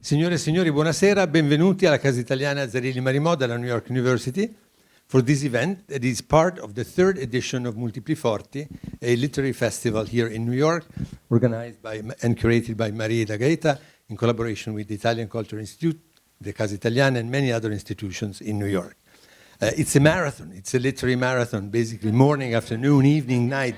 Signore e signori, buonasera, benvenuti alla Casa Italiana Zerilli-Marimo della New York University for this event that is part of the third edition of Multipli Forti, a literary festival here in New York, organized by and curated by Maria Ida Gaeta in collaboration with the Italian Cultural Institute, the Casa Italiana, and many other institutions in New York. It's a marathon, it's a literary marathon, basically morning, afternoon, evening, night.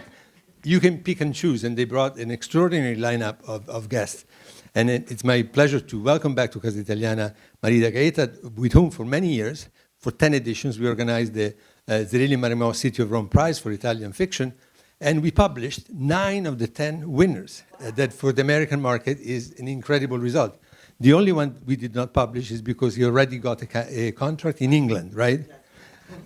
You can pick and choose, and they brought an extraordinary lineup of guests. And it's my pleasure to welcome back to Casa Italiana Maria Ida Gaeta, with whom for many years, for 10 editions, we organized the Zerilli-Marimo City of Rome Prize for Italian Fiction, and we published 9 of the 10 winners. That for the American market is an incredible result. The only one we did not publish is because he already got a contract in England, right?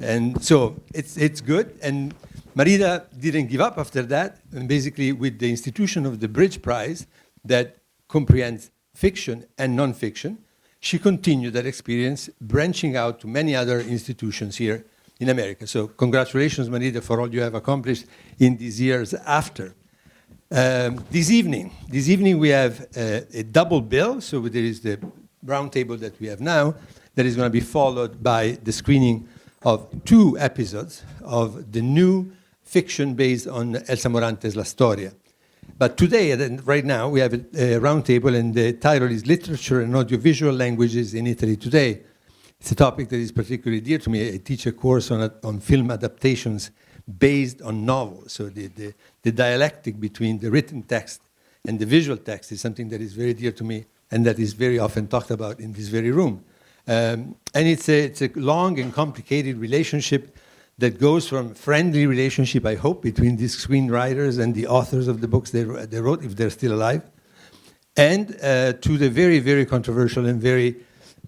And so it's good. And Marita didn't give up after that, and basically with the institution of the Bridge Prize that comprehends fiction and non-fiction, she continued that experience, branching out to many other institutions here in America. So congratulations, Marita, for all you have accomplished in these years after. This evening we have a double bill. So there is the round table that we have now that is going to be followed by the screening of 2 episodes of the new fiction based on Elsa Morante's La Storia. But today, right now, we have a round table, and the title is Literature and Audiovisual Languages in Italy Today. It's a topic that is particularly dear to me. I teach a course on film adaptations based on novels. So the dialectic between the written text and the visual text is something that is very dear to me and that is very often talked about in this very room. And it's a long and complicated relationship that goes from friendly relationship, I hope, between these screenwriters and the authors of the books they wrote, if they're still alive, and to the very, very controversial and very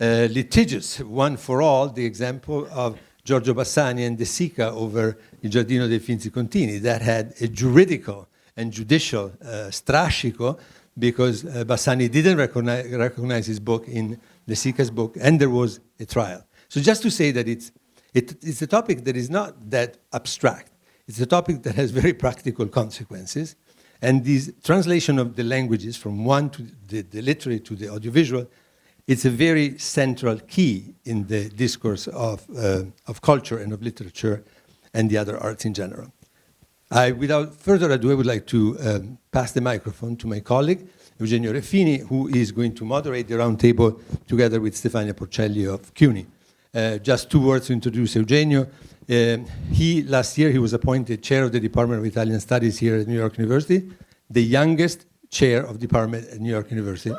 litigious one for all, the example of Giorgio Bassani and De Sica over Il Giardino dei Finzi Contini. That had a juridical and judicial strascico because Bassani didn't recognize his book in De Sica's book, and there was a trial. So just to say that it's a topic that is not that abstract. It's a topic that has very practical consequences. And this translation of the languages from one to the literary to the audiovisual, it's a very central key in the discourse of culture and of literature and the other arts in general. Without further ado, I would like to pass the microphone to my colleague, Eugenio Refini, who is going to moderate the roundtable together with Stefania Porcelli of CUNY. Just 2 words to introduce Eugenio. Last year he was appointed chair of the Department of Italian Studies here at New York University, the youngest chair of the department at New York University.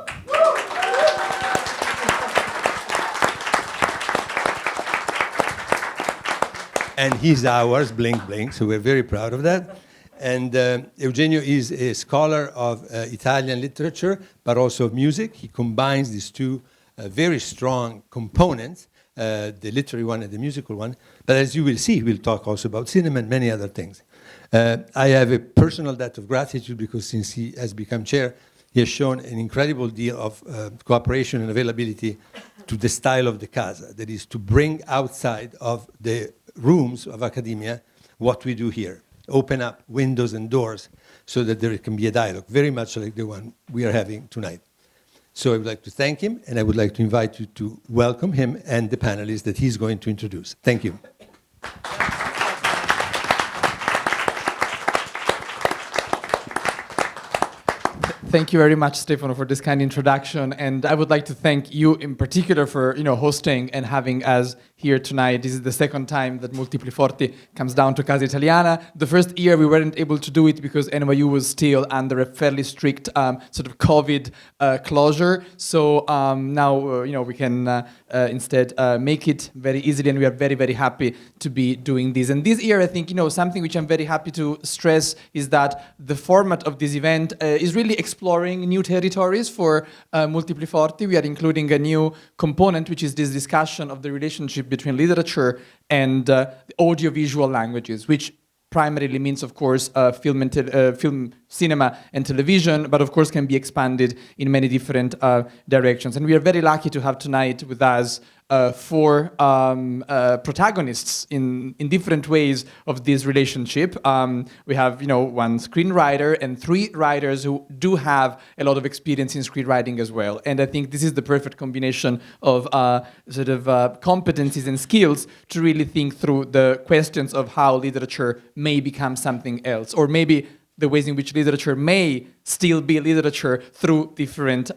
And he's ours, blink, blink, so we're very proud of that. And Eugenio is a scholar of Italian literature, but also of music. He combines these 2 very strong components, the literary one and the musical one. But as you will see, we'll talk also about cinema and many other things. I have a personal debt of gratitude because since he has become chair, he has shown an incredible deal of cooperation and availability to the style of the Casa. That is to bring outside of the rooms of academia what we do here. Open up windows and doors so that there can be a dialogue, very much like the one we are having tonight. So I would like to thank him, and I would like to invite you to welcome him and the panelists that he's going to introduce. Thank you. Thank you very much, Stefano, for this kind introduction, and I would like to thank you in particular for hosting and having us here tonight. This is the second time that Multipli Forti comes down to Casa Italiana. The first year we weren't able to do it because NYU was still under a fairly strict sort of COVID closure. So now we can instead make it very easily, and we are very, very happy to be doing this. And this year, I think something which I'm very happy to stress is that the format of this event is really exploring new territories for Multipli Forti. We are including a new component, which is this discussion of the relationship between literature and the audiovisual languages, which primarily means, of course, film cinema and television, but of course can be expanded in many different directions. And we are very lucky to have tonight with us four protagonists in different ways of this relationship. We have, one screenwriter and three writers who do have a lot of experience in screenwriting as well. And I think this is the perfect combination of competencies and skills to really think through the questions of how literature may become something else, or maybe the ways in which literature may still be literature through different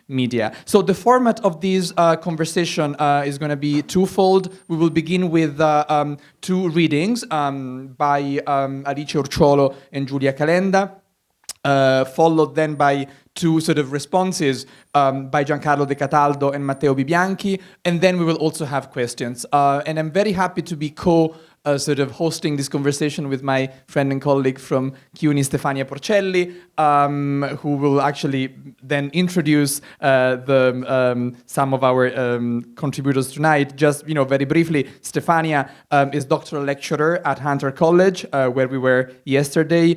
media. So the format of this conversation is going to be twofold. We will begin with two readings by Alice Urciuolo and Giulia Calenda, followed then by two responses by Giancarlo De Cataldo and Matteo B.Bianchi, and then we will also have questions. And I'm very happy to be hosting this conversation with my friend and colleague from CUNY, Stefania Porcelli, who will actually then introduce some of our contributors tonight. Just very briefly, Stefania is doctoral lecturer at Hunter College, where we were yesterday.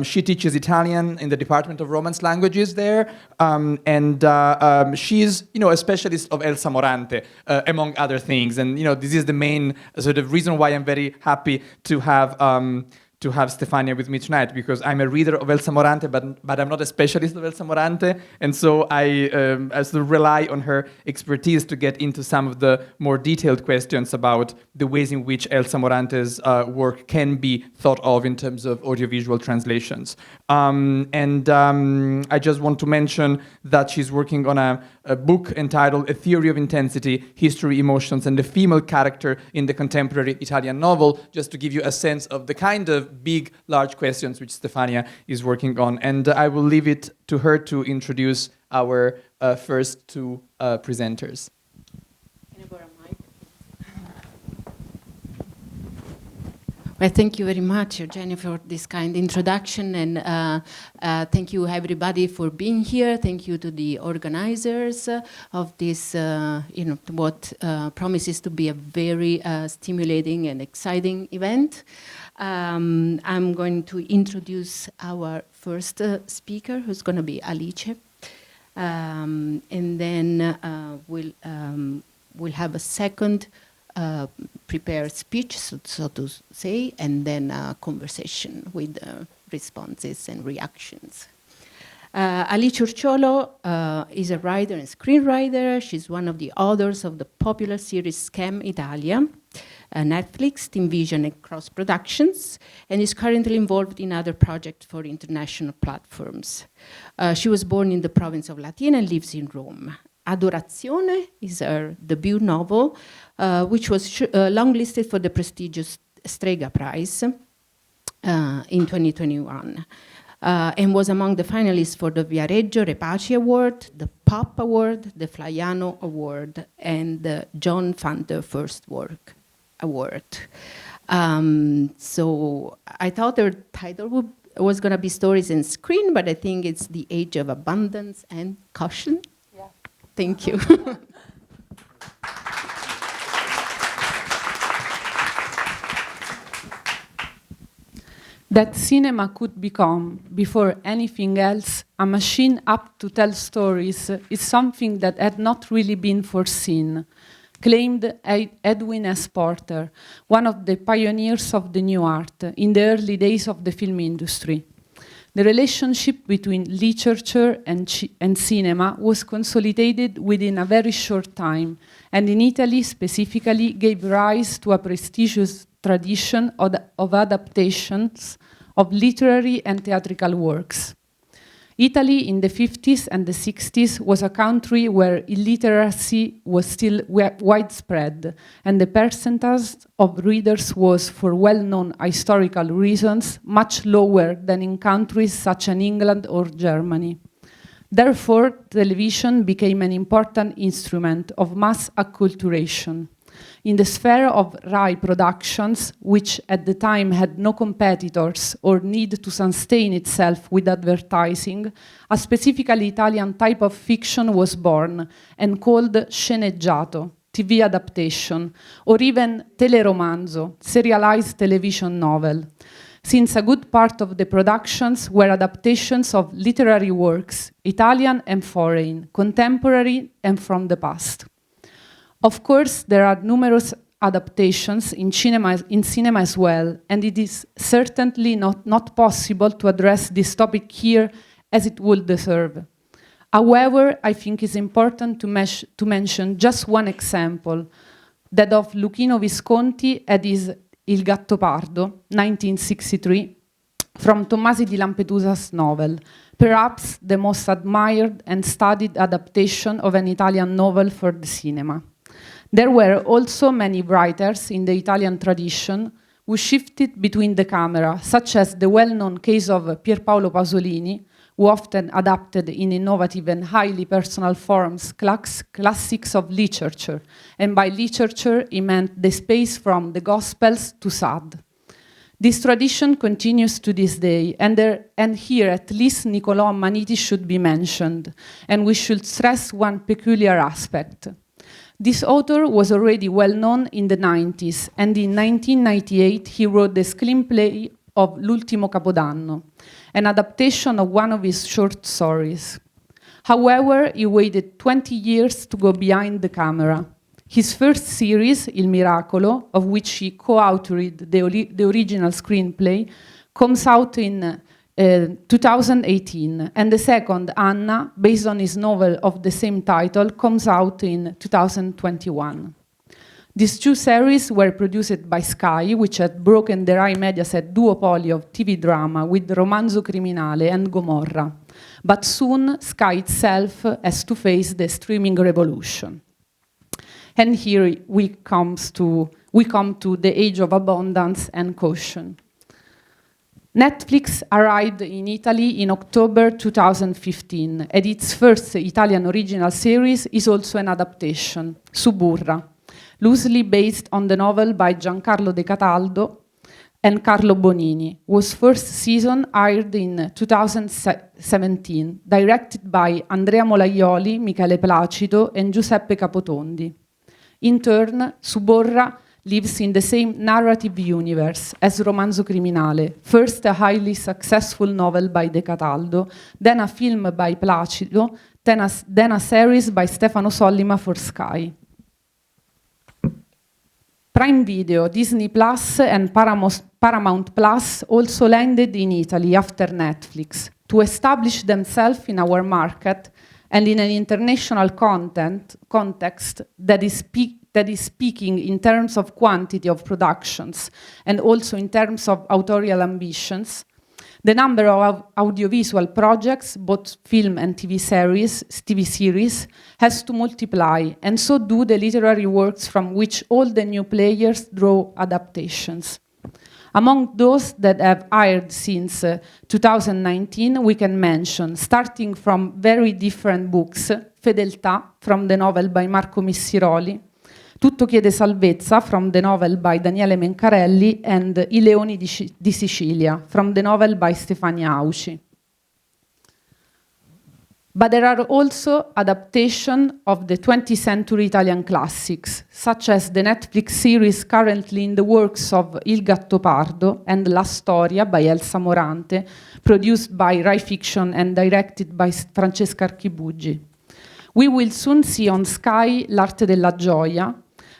She teaches Italian in the Department of Romance Languages there, and she's a specialist of Elsa Morante, among other things. And this is the main reason why I'm very happy to have Stefania with me tonight, because I'm a reader of Elsa Morante, but I'm not a specialist of Elsa Morante, and so I rely on her expertise to get into some of the more detailed questions about the ways in which Elsa Morante's work can be thought of in terms of audiovisual translations. I just want to mention that she's working on a book entitled A Theory of Intensity, History, Emotions, and the Female Character in the Contemporary Italian Novel, just to give you a sense of the kind of big, large questions which Stefania is working on. And I will leave it to her to introduce our first two presenters. Well, thank you very much, Eugenio, for this kind introduction, and thank you everybody for being here. Thank you to the organizers of this, what promises to be a very stimulating and exciting event. I'm going to introduce our first speaker, who's going to be Alice, and then we'll have a second prepared speech, so to say, and then a conversation with responses and reactions. Alice Urciuolo is a writer and screenwriter. She's one of the authors of the popular series Scam Italia, Netflix, Team Vision, and Cross Productions, and is currently involved in other projects for international platforms. She was born in the province of Latina and lives in Rome. Adorazione is her debut novel, which was longlisted for the prestigious Strega Prize in 2021, and was among the finalists for the Viareggio Repaci Award, the Pop Award, the Flaiano Award, and the John Fanter First Work Award. So I thought her title was going to be Stories and Screen, but I think it's The Age of Abundance and Caution. Yeah. Thank you. That cinema could become, before anything else, a machine up to tell stories is something that had not really been foreseen, claimed Edwin S. Porter, one of the pioneers of the new art in the early days of the film industry. The relationship between literature and cinema was consolidated within a very short time, and in Italy specifically gave rise to a prestigious tradition of adaptations of literary and theatrical works. Italy in the 50s and the 60s was a country where illiteracy was still widespread, and the percentage of readers was, for well-known historical reasons, much lower than in countries such as England or Germany. Therefore, television became an important instrument of mass acculturation. In the sphere of RAI productions, which at the time had no competitors or need to sustain itself with advertising, a specifically Italian type of fiction was born and called sceneggiato, TV adaptation, or even teleromanzo, serialized television novel. since a good part of the productions were adaptations of literary works, Italian and foreign, contemporary and from the past. Of course, there are numerous adaptations in cinema as well, and it is certainly not possible to address this topic here as it would deserve. However, I think it's important to mention just one example, that of Luchino Visconti and his Il Gattopardo, 1963, from Tommasi di Lampedusa's novel, perhaps the most admired and studied adaptation of an Italian novel for the cinema. There were also many writers in the Italian tradition who shifted between the camera, such as the well-known case of Pierpaolo Pasolini, who often adapted in innovative and highly personal forms classics of literature, and by literature he meant the space from the Gospels to Sade. This tradition continues to this day, and here at least Niccolò Ammaniti should be mentioned, and we should stress one peculiar aspect. This author was already well known in the 90s, and in 1998 he wrote the screenplay of L'ultimo Capodanno, an adaptation of one of his short stories. However, he waited 20 years to go behind the camera. His first series, Il Miracolo, of which he co-authored the original screenplay, comes out in 2018, and the second, Anna, based on his novel of the same title, comes out in 2021. These two series were produced by Sky, which had broken the Rai Mediaset duopoly of TV drama with Romanzo Criminale and Gomorra. But soon, Sky itself has to face the streaming revolution. And here we come to the age of abundance and caution. Netflix arrived in Italy in October 2015, and its first Italian original series is also an adaptation, Suburra, loosely based on the novel by Giancarlo De Cataldo and Carlo Bonini, whose first season aired in 2017, directed by Andrea Molaioli, Michele Placido, and Giuseppe Capotondi. In turn, Suburra lives in the same narrative universe as Romanzo Criminale, first a highly successful novel by De Cataldo, then a film by Placido, then a series by Stefano Sollima for Sky. Prime Video, Disney Plus, and Paramount Plus also landed in Italy after Netflix to establish themselves in our market and in an international context that is speaking in terms of quantity of productions and also in terms of authorial ambitions. The number of audiovisual projects, both film and TV series, has to multiply, and so do the literary works from which all the new players draw adaptations. Among those that have aired since 2019, we can mention, starting from very different books, Fedeltà, from the novel by Marco Missiroli, Tutto chiede salvezza, from the novel by Daniele Mencarelli, and I leoni di Sicilia, from the novel by Stefania Auci. But there are also adaptations of the 20th century Italian classics, such as the Netflix series currently in the works of Il Gattopardo and La Storia by Elsa Morante, produced by Rai Fiction and directed by Francesca Archibugi. We will soon see on Sky L'arte della gioia,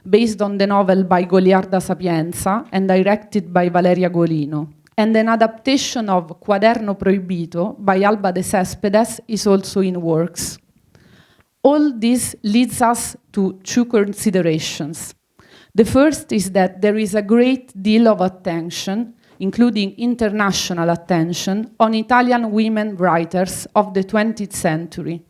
based on the novel by Goliarda Sapienza and directed by Valeria Golino. And an adaptation of Quaderno Proibito by Alba de Céspedes is also in works. All this leads us to two considerations. The first is that there is a great deal of attention, including international attention, on Italian women writers of the 20th century.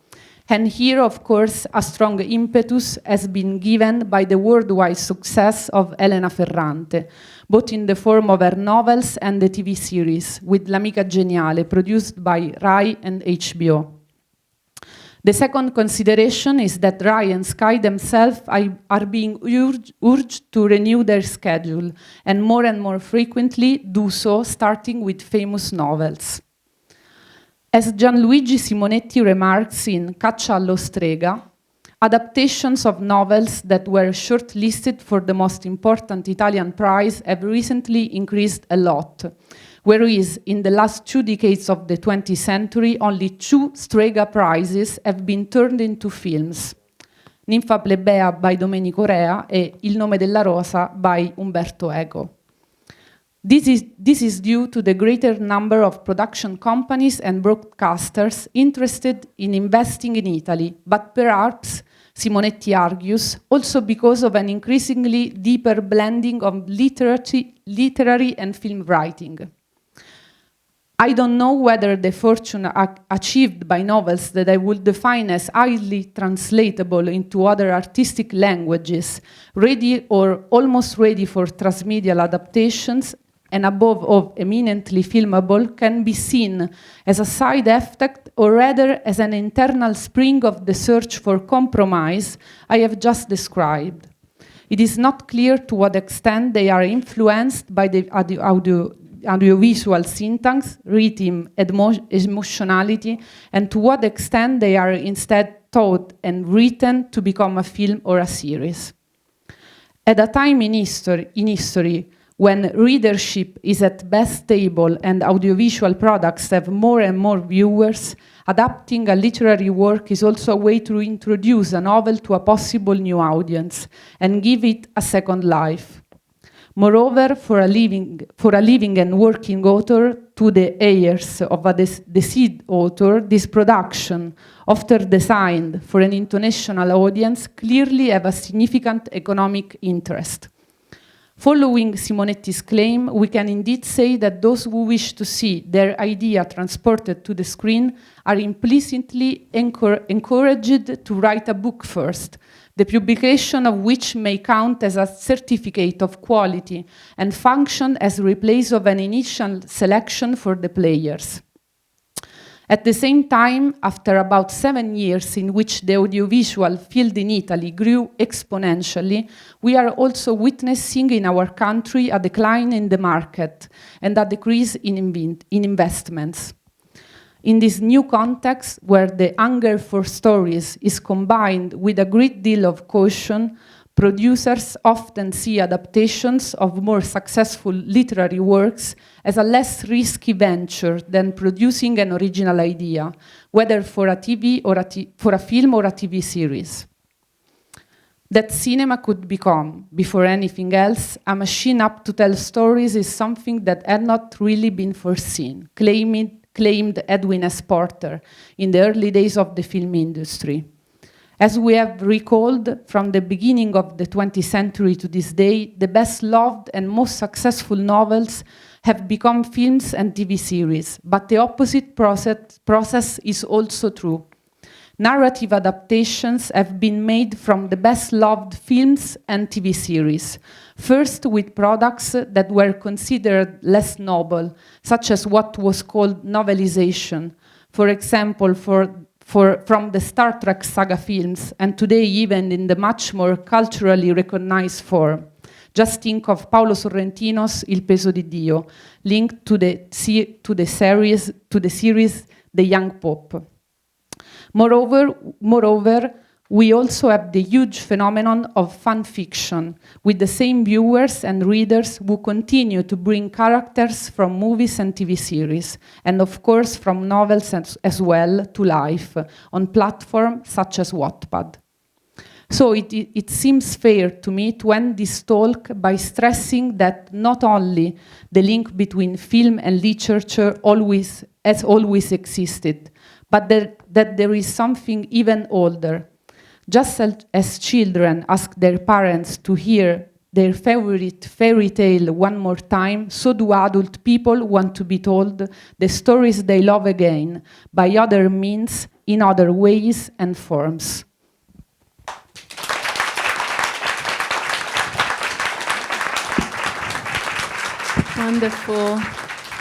And here, of course, a strong impetus has been given by the worldwide success of Elena Ferrante, both in the form of her novels and the TV series, with L'Amica Geniale, produced by Rai and HBO. The second consideration is that Rai and Sky themselves are being urged to renew their schedule, and more frequently do so, starting with famous novels. As Gianluigi Simonetti remarks in Caccia allo strega, adaptations of novels that were shortlisted for the most important Italian prize have recently increased a lot, whereas in the last 2 decades of the 20th century, only 2 Strega prizes have been turned into films. Ninfa plebea by Domenico Rea e Il nome della rosa by Umberto Eco. This is due to the greater number of production companies and broadcasters interested in investing in Italy, but perhaps, Simonetti argues, also because of an increasingly deeper blending of literary and film writing. I don't know whether the fortune achieved by novels that I would define as highly translatable into other artistic languages, ready or almost ready for transmedial adaptations, and above all eminently filmable, can be seen as a side effect or rather as an internal spring of the search for compromise I have just described. It is not clear to what extent they are influenced by the audiovisual syntax, rhythm, and emotionality, and to what extent they are instead taught and written to become a film or a series. At a time in history when readership is at best stable and audiovisual products have more and more viewers, adapting a literary work is also a way to introduce a novel to a possible new audience and give it a second life. Moreover, for a living and working author, to the heirs of a deceased author, this production, often designed for an international audience, clearly have a significant economic interest. Following Simonetti's claim, we can indeed say that those who wish to see their idea transported to the screen are implicitly encouraged to write a book first, the publication of which may count as a certificate of quality and function as replace of an initial selection for the players. At the same time, after about 7 years in which the audiovisual field in Italy grew exponentially, we are also witnessing in our country a decline in the market and a decrease in investments. In this new context, where the hunger for stories is combined with a great deal of caution, producers often see adaptations of more successful literary works as a less risky venture than producing an original idea, whether for a TV or for a film or a TV series. That cinema could become, before anything else, a machine up to tell stories is something that had not really been foreseen, claimed Edwin S. Porter in the early days of the film industry. As we have recalled, from the beginning of the 20th century to this day, the best loved and most successful novels have become films and TV series, but the opposite process is also true. Narrative adaptations have been made from the best loved films and TV series, first with products that were considered less noble, such as what was called novelization, for example, from the Star Trek saga films, and today even in the much more culturally recognized form. Just think of Paolo Sorrentino's Il peso di Dio, linked to the series The Young Pope. Moreover, we also have the huge phenomenon of fan fiction, with the same viewers and readers who continue to bring characters from movies and TV series, and of course from novels as well, to life, on platforms such as Wattpad. So it seems fair to me to end this talk by stressing that not only the link between film and literature has always existed, but that there is something even older. Just as children ask their parents to hear their favorite fairy tale one more time, so do adult people want to be told the stories they love again, by other means, in other ways and forms. Wonderful.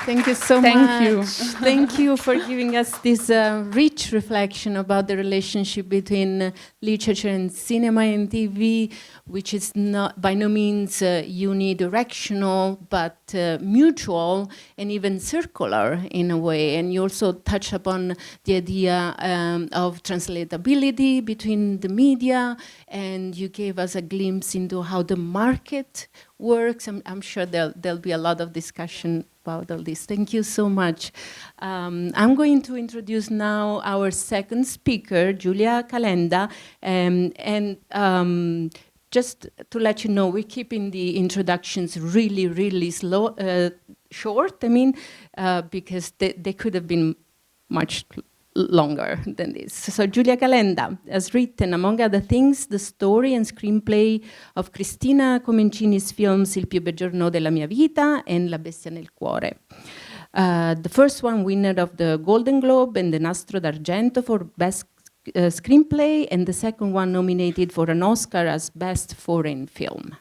Thank you so Thank much. you. Thank you for giving us this rich reflection about the relationship between literature and cinema and TV, which is not by no means unidirectional, but mutual and even circular in a way. And you also touch upon the idea of translatability between the media, and you gave us a glimpse into how the market works. I'm sure there'll be a lot of discussion about all this. Thank you so much. I'm going to introduce now our second speaker, Giulia Calenda, just to let you know, we're keeping the introductions really, really short. I mean, because they could have been much longer than this. So Giulia Calenda has written, among other things, the story and screenplay of Cristina Comencini's films Il più bel giorno della mia vita and La bestia nel cuore. The first one winner of the Golden Globe and the Nastro d'Argento for Best Screenplay, and the second one nominated for an Oscar as Best Foreign Film.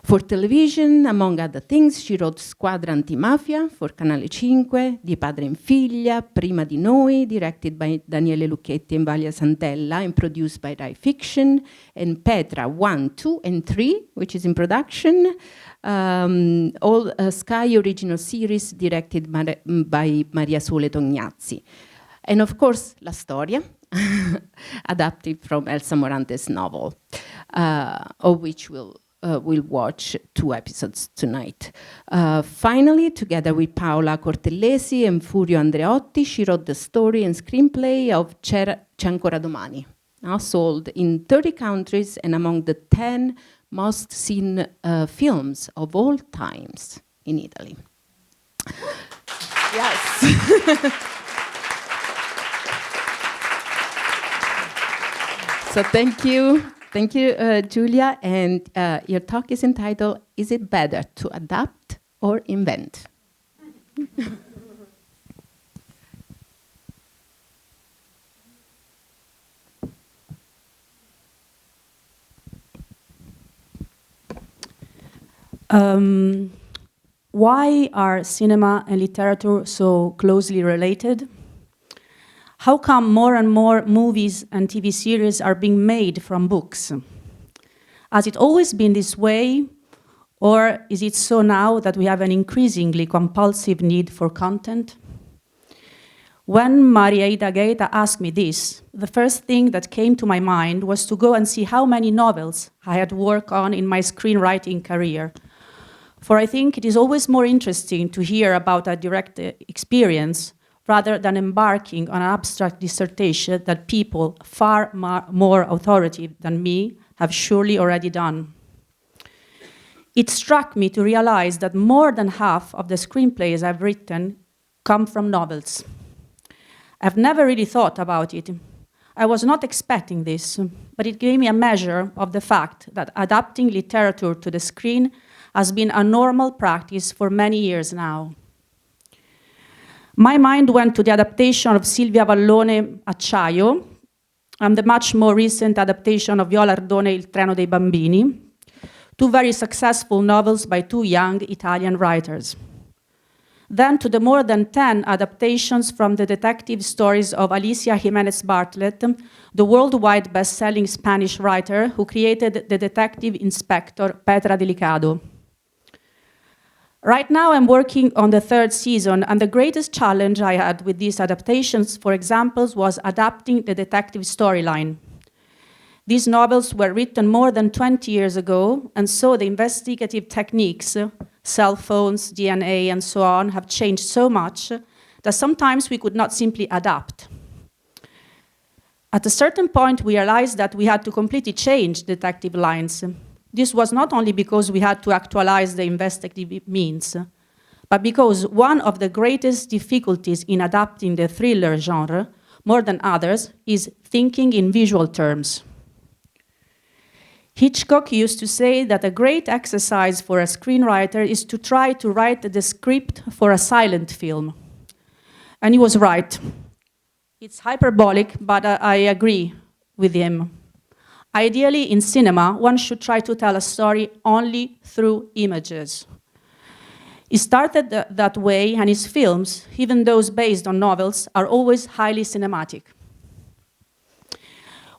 For television, among other things, she wrote Squadra Antimafia for Canale 5, Di padre in figlia, Prima di noi, directed by Daniele Lucchetti and Valia Santella, and produced by Rai Fiction, and Petra 1, 2, and 3, which is in production, all Sky original series directed by Maria Sole Tognazzi. And of course, La Storia, adapted from Elsa Morante's novel, of which we'll watch 2 episodes tonight. Finally, together with Paola Cortellesi and Furio Andreotti, she wrote the story and screenplay of C'è ancora domani, sold in 30 countries and among the 10 most seen films of all times in Italy. Yes. So thank you. Thank you, Giulia. And your talk is entitled, Is it better to adapt or invent? Why are cinema and literature so closely related? How come more and more movies and TV series are being made from books? Has it always been this way, or is it so now that we have an increasingly compulsive need for content? When Maria Ida Gaeta asked me this, the first thing that came to my mind was to go and see how many novels I had worked on in my screenwriting career. For I think it is always more interesting to hear about a direct experience rather than embarking on an abstract dissertation that people far more authoritative than me have surely already done. It struck me to realize that more than half of the screenplays I've written come from novels. I've never really thought about it. I was not expecting this, but it gave me a measure of the fact that adapting literature to the screen has been a normal practice for many years now. My mind went to the adaptation of Silvia Vallone Acciaio and the much more recent adaptation of Viola Ardone Il treno dei bambini, 2 very successful novels by 2 young Italian writers. Then to the more than 10 adaptations from the detective stories of Alicia Jimenez Bartlett, the worldwide best-selling Spanish writer who created the detective inspector Petra Delicado. Right now I'm working on the 3rd season, and the greatest challenge I had with these adaptations, for example, was adapting the detective storyline. These novels were written more than 20 years ago, and so the investigative techniques, cell phones, DNA, and so on, have changed so much that sometimes we could not simply adapt. At a certain point, we realized that we had to completely change detective lines. This was not only because we had to actualize the investigative means, but because one of the greatest difficulties in adapting the thriller genre, more than others, is thinking in visual terms. Hitchcock used to say that a great exercise for a screenwriter is to try to write the script for a silent film. And he was right. It's hyperbolic, but I agree with him. Ideally, in cinema, one should try to tell a story only through images. He started that way, and his films, even those based on novels, are always highly cinematic.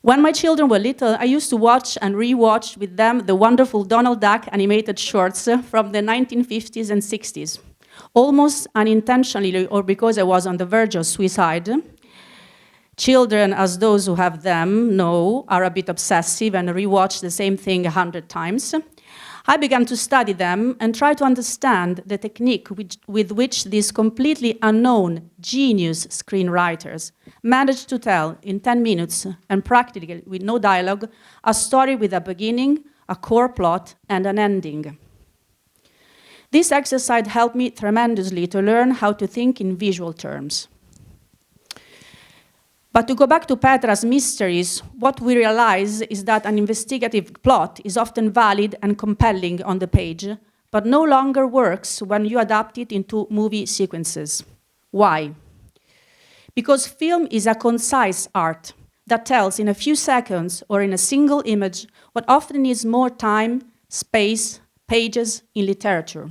When my children were little, I used to watch and re-watch with them the wonderful Donald Duck animated shorts from the 1950s and 60s. Almost unintentionally, or because I was on the verge of suicide, children, as those who have them know, are a bit obsessive and rewatch the same thing 100 times. I began to study them and try to understand the technique with which these completely unknown genius screenwriters managed to tell in 10 minutes and practically with no dialogue a story with a beginning, a core plot, and an ending. This exercise helped me tremendously to learn how to think in visual terms. But to go back to Petra's mysteries, what we realize is that an investigative plot is often valid and compelling on the page, but no longer works when you adapt it into movie sequences. Why? Because film is a concise art that tells in a few seconds or in a single image what often needs more time, space, pages in literature.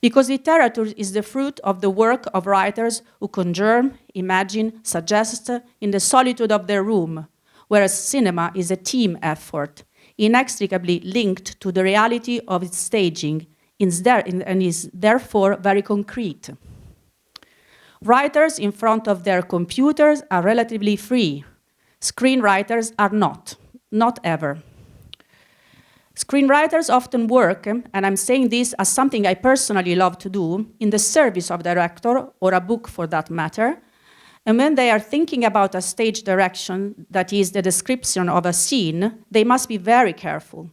Because literature is the fruit of the work of writers who conjure, imagine, suggest in the solitude of their room, whereas cinema is a team effort, inextricably linked to the reality of its staging, and is therefore very concrete. Writers in front of their computers are relatively free. Screenwriters are not ever. Screenwriters often work, and I'm saying this as something I personally love to do, in the service of a director, or a book for that matter, and when they are thinking about a stage direction, that is the description of a scene, they must be very careful.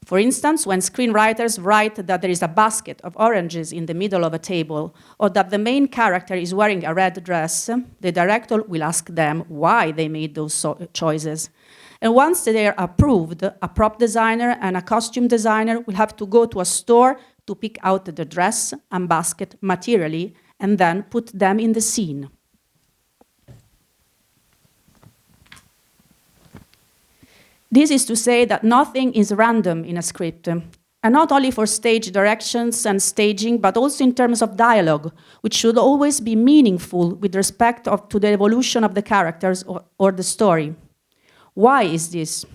For instance, when screenwriters write that there is a basket of oranges in the middle of a table, or that the main character is wearing a red dress, the director will ask them why they made those choices. And once they are approved, a prop designer and a costume designer will have to go to a store to pick out the dress and basket materially and then put them in the scene. This is to say that nothing is random in a script, and not only for stage directions and staging, but also in terms of dialogue, which should always be meaningful with respect to the evolution of the characters or the story. Why is this?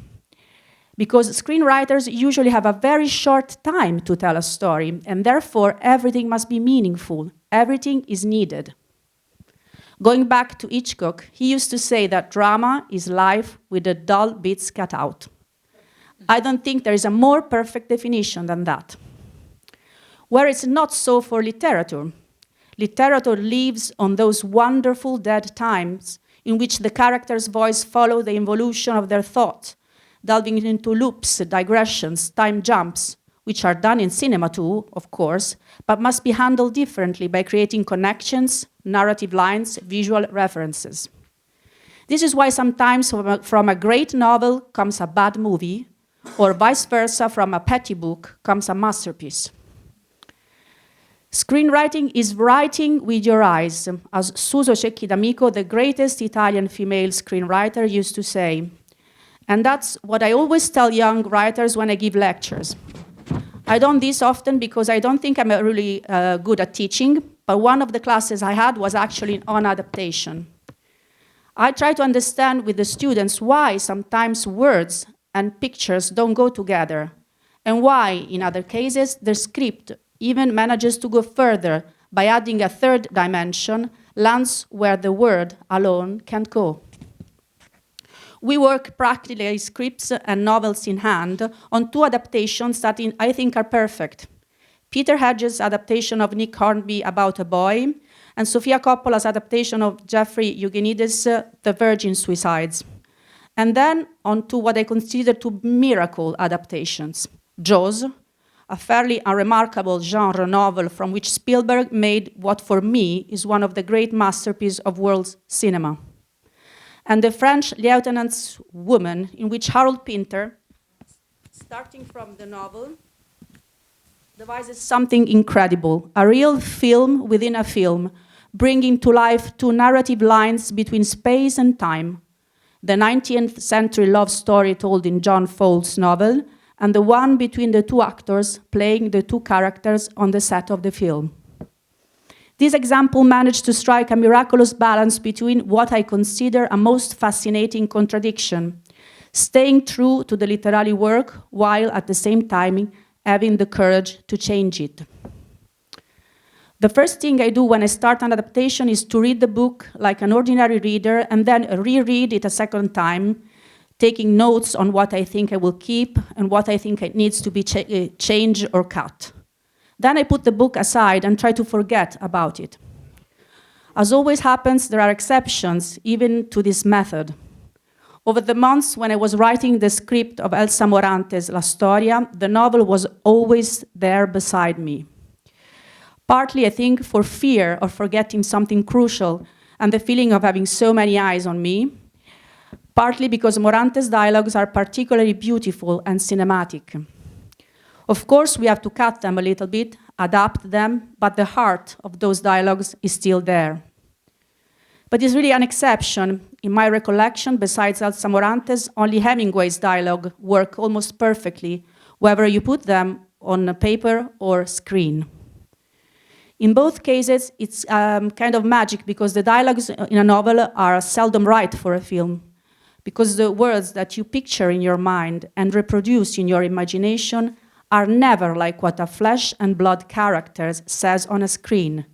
Because screenwriters usually have a very short time to tell a story, and therefore everything must be meaningful. Everything is needed. Going back to Hitchcock, he used to say that drama is life with the dull bits cut out. I don't think there is a more perfect definition than that. Where it's not so for literature. Literature lives on those wonderful dead times in which the character's voice follows the evolution of their thought, delving into loops, digressions, time jumps, which are done in cinema too, of course, but must be handled differently by creating connections, narrative lines, visual references. This is why sometimes from a great novel comes a bad movie, or vice versa, from a petty book comes a masterpiece. Screenwriting is writing with your eyes, as Suso Cecchi D'Amico, the greatest Italian female screenwriter, used to say. And that's what I always tell young writers when I give lectures. I don't do this often because I don't think I'm really good at teaching, but one of the classes I had was actually on adaptation. I try to understand with the students why sometimes words and pictures don't go together, and why, in other cases, the script even manages to go further by adding a third dimension, lands where the word alone can't go. We work practically scripts and novels in hand on two adaptations that I think are perfect. Peter Hedges' adaptation of Nick Hornby, About a Boy, and Sofia Coppola's adaptation of Jeffrey Eugenides' The Virgin Suicides. And then on to what I consider to be miracle adaptations. Jaws, a fairly unremarkable genre novel from which Spielberg made what for me is one of the great masterpieces of world cinema. And The French Lieutenant's Woman, in which Harold Pinter, starting from the novel, devises something incredible, a real film within a film, bringing to life two narrative lines between space and time, the 19th century love story told in John Fowles' novel, and the one between the two actors playing the two characters on the set of the film. This example managed to strike a miraculous balance between what I consider a most fascinating contradiction, staying true to the literary work while at the same time having the courage to change it. The first thing I do when I start an adaptation is to read the book like an ordinary reader and then reread it a second time taking notes on what I think I will keep and what I think it needs to be changed or cut. Then I put the book aside and try to forget about it. As always happens, there are exceptions even to this method. Over the months when I was writing the script of Elsa Morante's La Storia, the novel was always there beside me. Partly, I think, for fear of forgetting something crucial and the feeling of having so many eyes on me, partly because Morante's dialogues are particularly beautiful and cinematic. Of course, we have to cut them a little bit, adapt them, but the heart of those dialogues is still there. But it's really an exception. In my recollection, besides Elsa Morante's, only Hemingway's dialogue work almost perfectly, whether you put them on a paper or screen. In both cases, it's kind of magic because the dialogues in a novel are seldom right for a film, because the words that you picture in your mind and reproduce in your imagination are never like what a flesh and blood character says on a screen.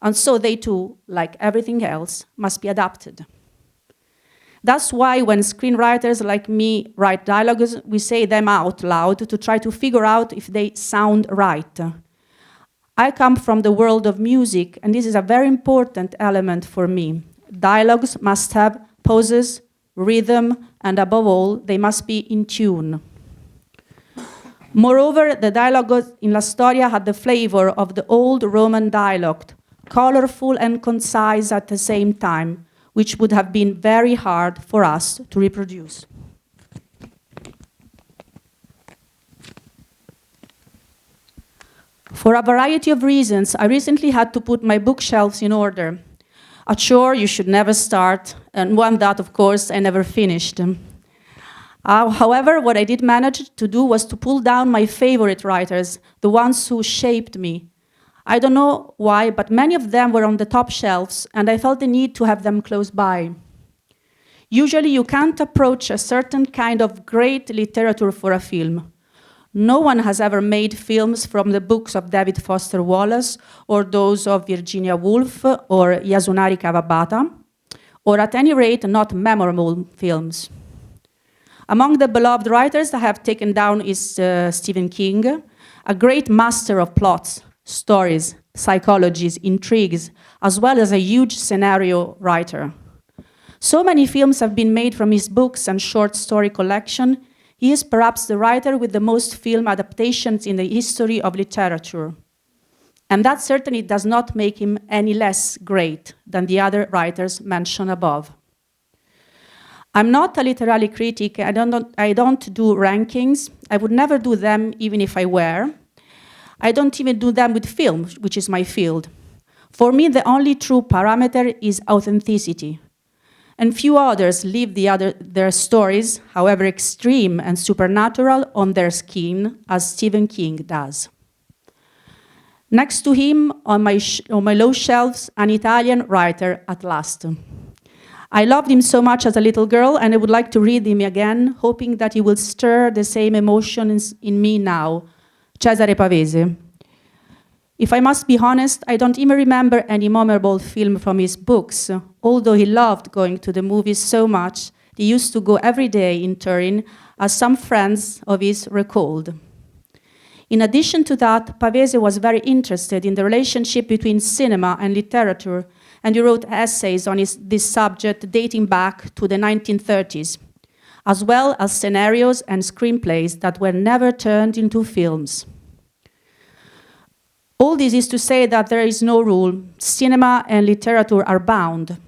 And so they too, like everything else, must be adapted. That's why when screenwriters like me write dialogues, we say them out loud to try to figure out if they sound right. I come from the world of music, and this is a very important element for me. Dialogues must have pauses, rhythm, and above all, they must be in tune. Moreover, the dialogue in La Storia had the flavor of the old Roman dialect, colorful and concise at the same time, which would have been very hard for us to reproduce. For a variety of reasons, I recently had to put my bookshelves in order. A chore you should never start, and one that, of course, I never finished. However, what I did manage to do was to pull down my favorite writers, the ones who shaped me. I don't know why, but many of them were on the top shelves, and I felt the need to have them close by. Usually, you can't approach a certain kind of great literature for a film. No one has ever made films from the books of David Foster Wallace, or those of Virginia Woolf, or Yasunari Kawabata, or at any rate, not memorable films. Among the beloved writers I have taken down is Stephen King, a great master of plots, stories, psychologies, intrigues, as well as a huge scenario writer. So many films have been made from his books and short story collection. He is perhaps the writer with the most film adaptations in the history of literature. And that certainly does not make him any less great than the other writers mentioned above. I'm not a literary critic. I don't do rankings. I would never do them even if I were. I don't even do them with film, which is my field. For me, the only true parameter is authenticity. And few others leave their stories, however extreme and supernatural, on their skin, as Stephen King does. Next to him, on my low shelves, an Italian writer at last. I loved him so much as a little girl, and I would like to read him again, hoping that he will stir the same emotions in me now. Cesare Pavese. If I must be honest, I don't even remember any memorable film from his books. Although he loved going to the movies so much, he used to go every day in Turin, as some friends of his recalled. In addition to that, Pavese was very interested in the relationship between cinema and literature, and he wrote essays on this subject dating back to the 1930s, as well as scenarios and screenplays that were never turned into films. All this is to say that there is no rule. Cinema and literature are bound.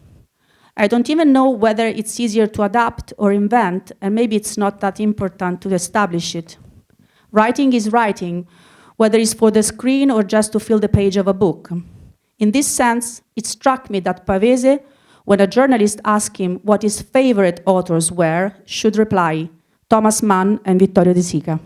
I don't even know whether it's easier to adapt or invent, and maybe it's not that important to establish it. Writing is writing, whether it's for the screen or just to fill the page of a book. In this sense, it struck me that Pavese, when a journalist asked him what his favorite authors were, should reply, Thomas Mann and Vittorio De Sica.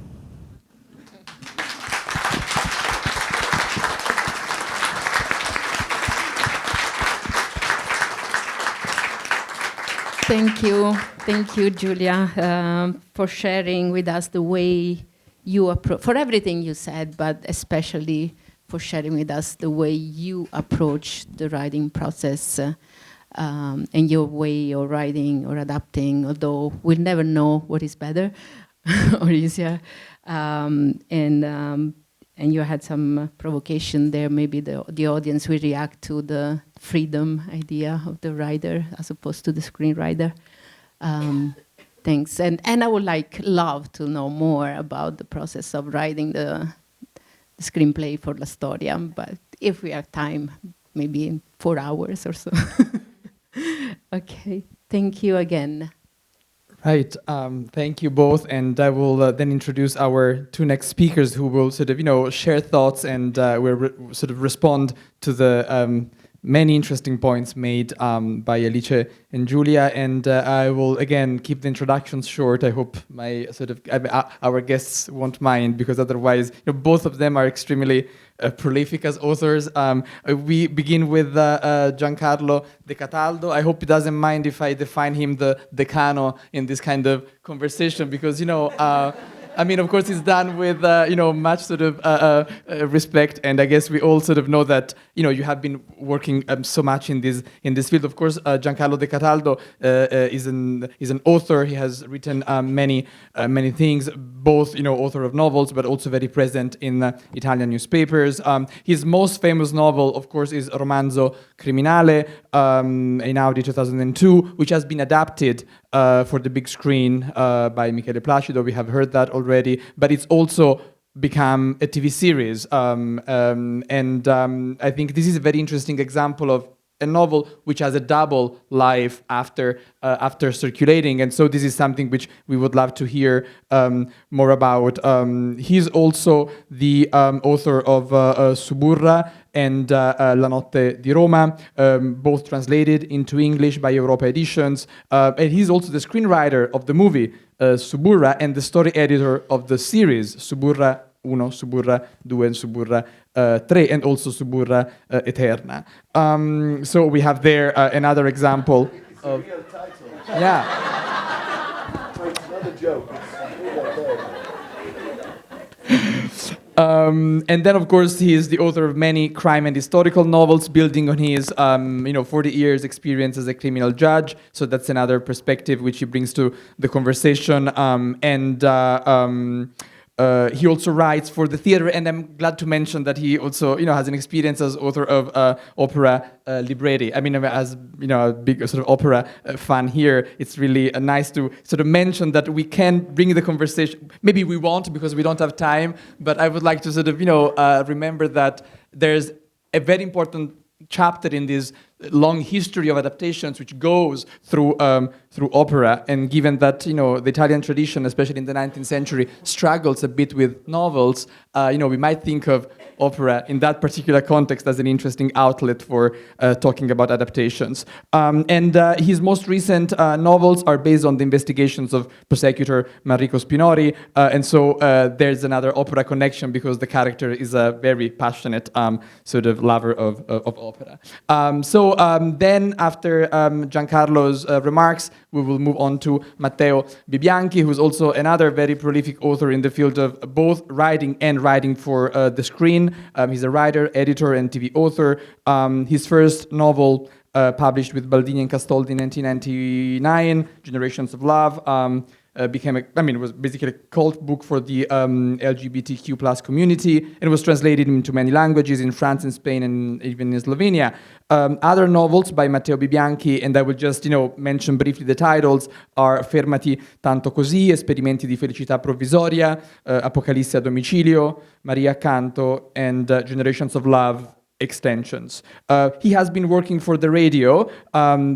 Thank you, Giulia, for sharing with us the way you approach, for everything you said, but especially for sharing with us the way you approach the writing process. and your way of writing or adapting, although we'll never know what is better or easier. And you had some provocation there. Maybe the audience will react to the freedom idea of the writer as opposed to the screenwriter. Thanks. And I would love to know more about the process of writing the screenplay for La Storia. But if we have time, maybe in 4 hours or so. Okay. Thank you again. Right. Thank you both, and I will then introduce our two next speakers, who will sort of, share thoughts and will sort of respond to the many interesting points made by Alice and Giulia. And I will again keep the introductions short. I hope my our guests won't mind, because otherwise, both of them are extremely prolific as authors. We begin with Giancarlo De Cataldo. I hope he doesn't mind if I define him the decano in this kind of conversation, because I mean, of course, it's done with much sort of respect, and I guess we all sort of know that you have been working so much in this field. Of course, Giancarlo De Cataldo is an author. He has written many things, both author of novels, but also very present in Italian newspapers. His most famous novel, of course, is Romanzo Criminale in Audi 2002, which has been adapted for the big screen by Michele Placido. We have heard that already, but it's also become a TV series. I think this is a very interesting example of a novel which has a double life after circulating, and so this is something which we would love to hear more about. He's also the author of Suburra and La Notte di Roma, both translated into English by Europa Editions, and he's also the screenwriter of the movie Suburra and the story editor of the series Suburra 1, Suburra 2, and Suburra 3, and also Suburra Eterna. So we have there another example of... Real title. Yeah. It's not a joke. And then, of course, he is the author of many crime and historical novels, building on his, 40 years experience as a criminal judge. So that's another perspective which he brings to the conversation. He also writes for the theater, and I'm glad to mention that he also, has an experience as author of opera libretti. I mean, as a big sort of opera fan here, it's really nice to sort of mention that we can bring the conversation. Maybe we won't because we don't have time, but I would like to sort of, remember that there's a very important chapter in this long history of adaptations which goes through opera, and given that the Italian tradition, especially in the 19th century, struggles a bit with novels, we might think of opera in that particular context as an interesting outlet for talking about adaptations. And his most recent novels are based on the investigations of prosecutor Manrico Spinori, and so there's another opera connection because the character is a very passionate sort of lover of opera. So then, after Giancarlo's remarks, we will move on to Matteo B.Bianchi, who's also another very prolific author in the field of both writing and writing for the screen. He's a writer, editor, and TV author. His first novel, published with Baldini and Castoldi in 1999, Generations of Love, it was basically a cult book for the LGBTQ plus community, and it was translated into many languages in France and Spain and even in Slovenia. Other novels by Matteo B.Bianchi, and I will just mention briefly the titles, are Fermati tanto così, Esperimenti di felicità provvisoria, Apocalisse a domicilio, Maria accanto, and Generations of Love extensions. He has been working for the radio,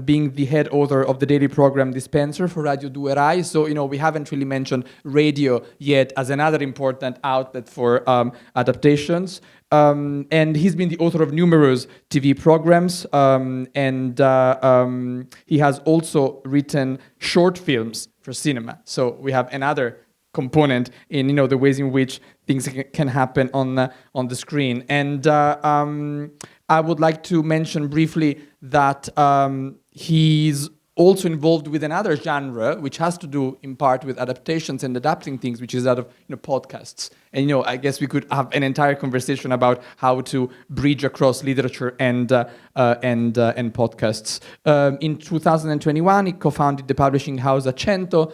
being the head author of the daily program Dispenser for Radio 2 Rai. So, we haven't really mentioned radio yet as another important outlet for adaptations. And he's been the author of numerous TV programs, and he has also written short films for cinema. So we have another component in the ways in which things can happen on the screen. And I would like to mention briefly that he's also involved with another genre, which has to do in part with adaptations and adapting things, which is that of podcasts. And I guess we could have an entire conversation about how to bridge across literature and podcasts. In 2021, he co-founded the publishing house Accento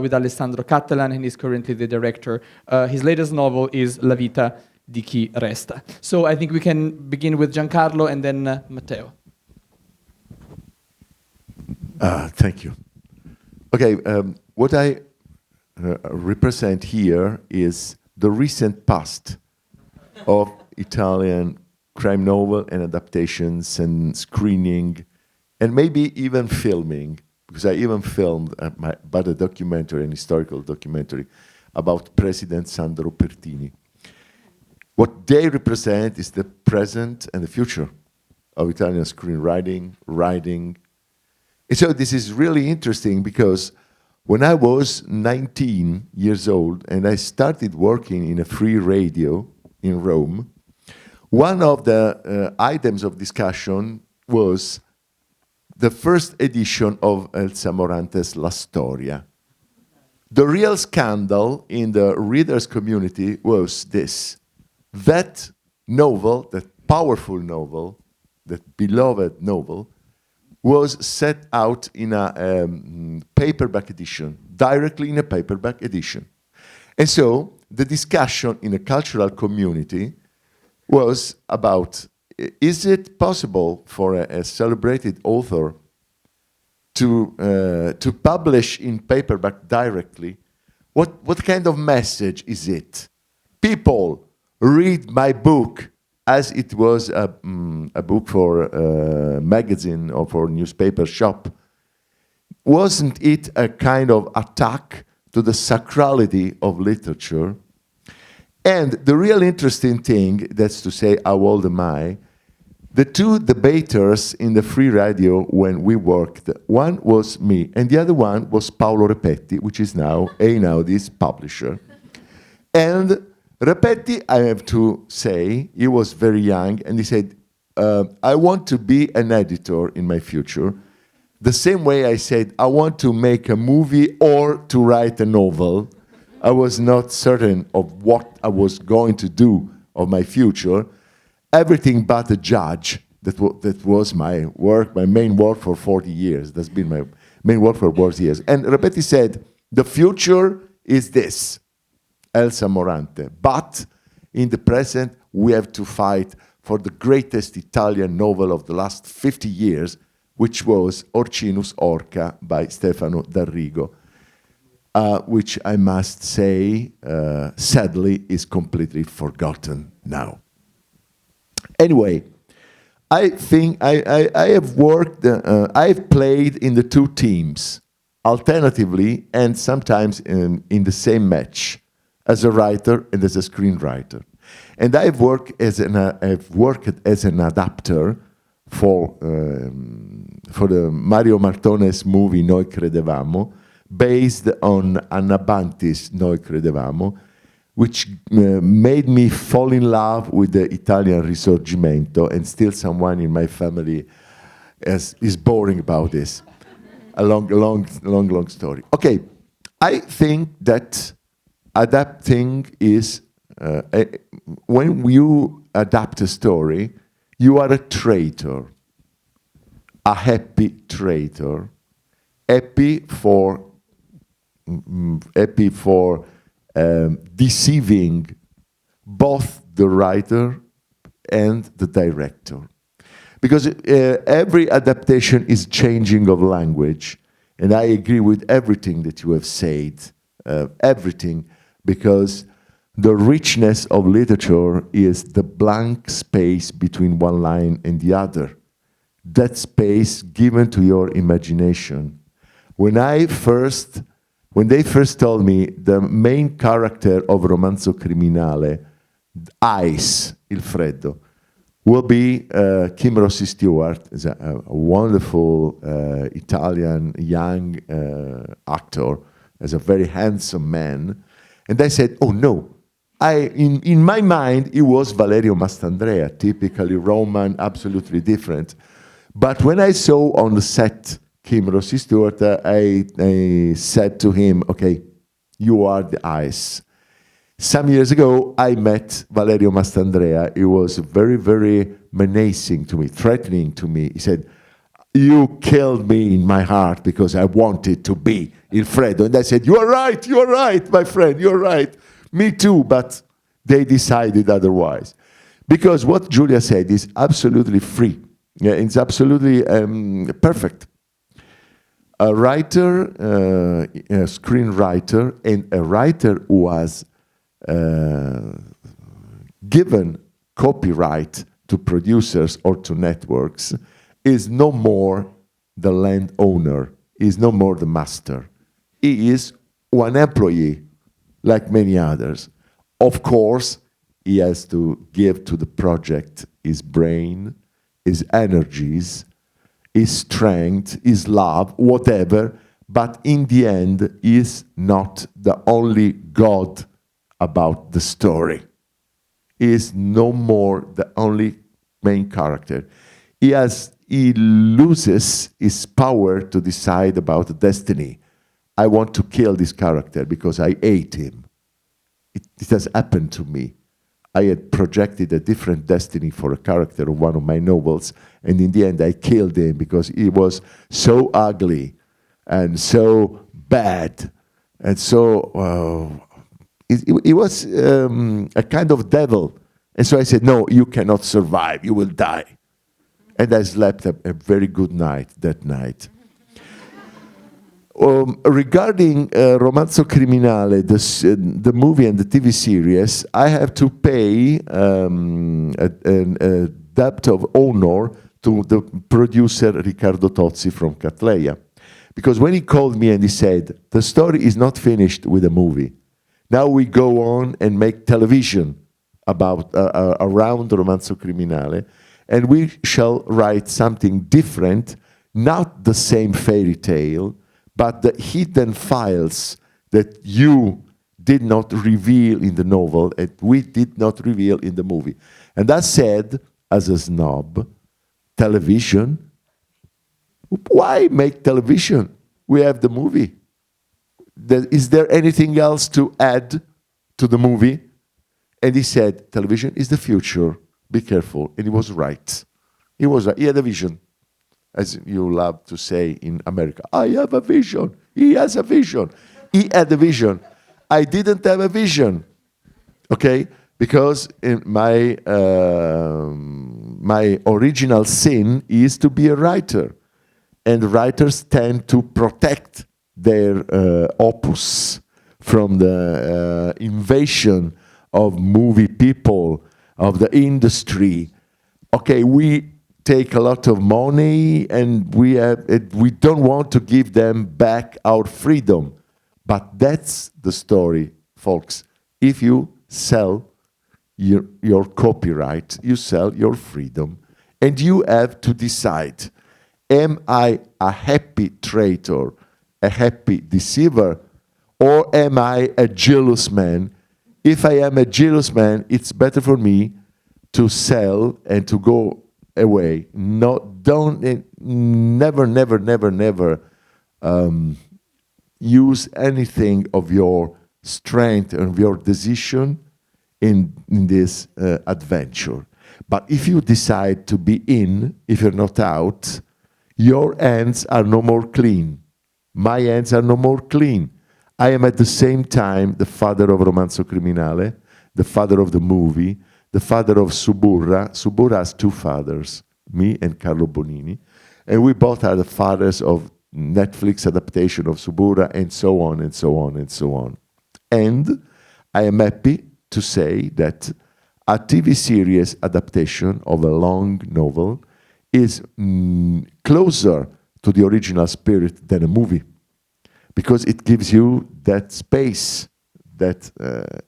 with Alessandro Cattelan, and is currently the director. His latest novel is La vita di chi resta. So I think we can begin with Giancarlo and then Matteo. Thank you. Okay, what I represent here is the recent past of Italian crime novel and adaptations and screening, and maybe even filming, because I even filmed but a documentary, an historical documentary about President Sandro Pertini. What they represent is the present and the future of Italian screenwriting, writing. And so this is really interesting because when I was 19 years old and I started working in a free radio in Rome, one of the items of discussion was the first edition of Elsa Morante's La Storia. The real scandal in the readers' community was this. That novel, that powerful novel, that beloved novel, was set out in a paperback edition, directly in a paperback edition. And so the discussion in a cultural community was about, is it possible for a celebrated author to publish in paperback directly? What kind of message is it? People read my book as it was a book for a magazine or for a newspaper shop. Wasn't it a kind of attack to the sacrality of literature? And the real interesting thing, that's to say, how old am I? The two debaters in the free radio when we worked, one was me, and the other one was Paolo Repetti, which is now Einaudis publisher. And Repetti, I have to say, he was very young, and he said, I want to be an editor in my future. The same way I said, I want to make a movie or to write a novel. I was not certain of what I was going to do of my future. Everything but a judge. That was my work, my main work for 40 years. That's been my main work for 40 years. And Repetti said, the future is this. Elsa Morante. But in the present, we have to fight for the greatest Italian novel of the last 50 years, which was Orcinus Orca by Stefano D'Arrigo, which I must say, sadly, is completely forgotten now. Anyway, I think I have worked, I've played in the two teams, alternatively, and sometimes in the same match, as a writer and as a screenwriter. And I've worked as an adapter for the Mario Martone's movie Noi Credevamo, based on Anna Banti's Noi Credevamo, which made me fall in love with the Italian Risorgimento, and still someone in my family is boring about this. A long story. Okay, I think that adapting is, when you adapt a story, you are a traitor, a happy traitor, happy for deceiving both the writer and the director. Because every adaptation is changing of language, and I agree with everything that you have said, everything, because the richness of literature is the blank space between one line and the other. That space given to your imagination. When they first told me the main character of Romanzo Criminale, Ice, Il Freddo, will be Kim Rossi Stewart, is a wonderful Italian young actor, as a very handsome man. And I said, oh no, in my mind, it was Valerio Mastandrea, typically Roman, absolutely different. But when I saw on the set Kim Rossi Stewart, I said to him, okay, you are the ice. Some years ago, I met Valerio Mastandrea. He was very, very menacing to me, threatening to me. He said, you killed me in my heart because I wanted to be Il Freddo. And I said, you are right, my friend, you're right. Me too, but they decided otherwise. Because what Giulia said is absolutely free. Yeah, it's absolutely perfect. A writer, a screenwriter, and a writer who was given copyright to producers or to networks is no more the landowner, is no more the master. He is one employee, like many others. Of course, he has to give to the project his brain, his energies, his strength, his love, whatever, but in the end, he is not the only God about the story. He is no more the only main character. He loses his power to decide about destiny. I want to kill this character because I hate him. It has happened to me. I had projected a different destiny for a character of one of my novels, and in the end I killed him because he was so ugly and so bad and so he was a kind of devil. And so I said, no, you cannot survive, you will die. And I slept a very good night that night. Regarding Romanzo Criminale, the movie and the TV series, I have to pay a debt of honor to the producer Riccardo Tozzi from Cattleya. Because when he called me and he said, the story is not finished with a movie. Now we go on and make television about around Romanzo Criminale, and we shall write something different, not the same fairy tale, but the hidden files that you did not reveal in the novel and we did not reveal in the movie. And I said, as a snob, television? Why make television? We have the movie. Is there anything else to add to the movie? And he said, television is the future. Be careful. And he was right. He had a vision. As you love to say in America, I have a vision. He has a vision. He had a vision. I didn't have a vision, okay? Because in my original sin is to be a writer. And writers tend to protect their opus from the invasion of movie people, of the industry. Okay, we take a lot of money and we don't want to give them back our freedom. But that's the story, folks. If you sell your copyright, you sell your freedom. And you have to decide, am I a happy traitor, a happy deceiver, or am I a jealous man? If I am a jealous man, it's better for me to sell and to go away. Never use anything of your strength and of your decision in this adventure. But if you decide to be in, if you're not out, your hands are no more clean. My hands are no more clean. I am at the same time the father of Romanzo Criminale, the father of the movie, the father of Suburra. Suburra has two fathers, me and Carlo Bonini. And we both are the fathers of Netflix adaptation of Suburra, and so on, and so on, and so on. And I am happy to say that a TV series adaptation of a long novel is closer to the original spirit than a movie, because it gives you that space that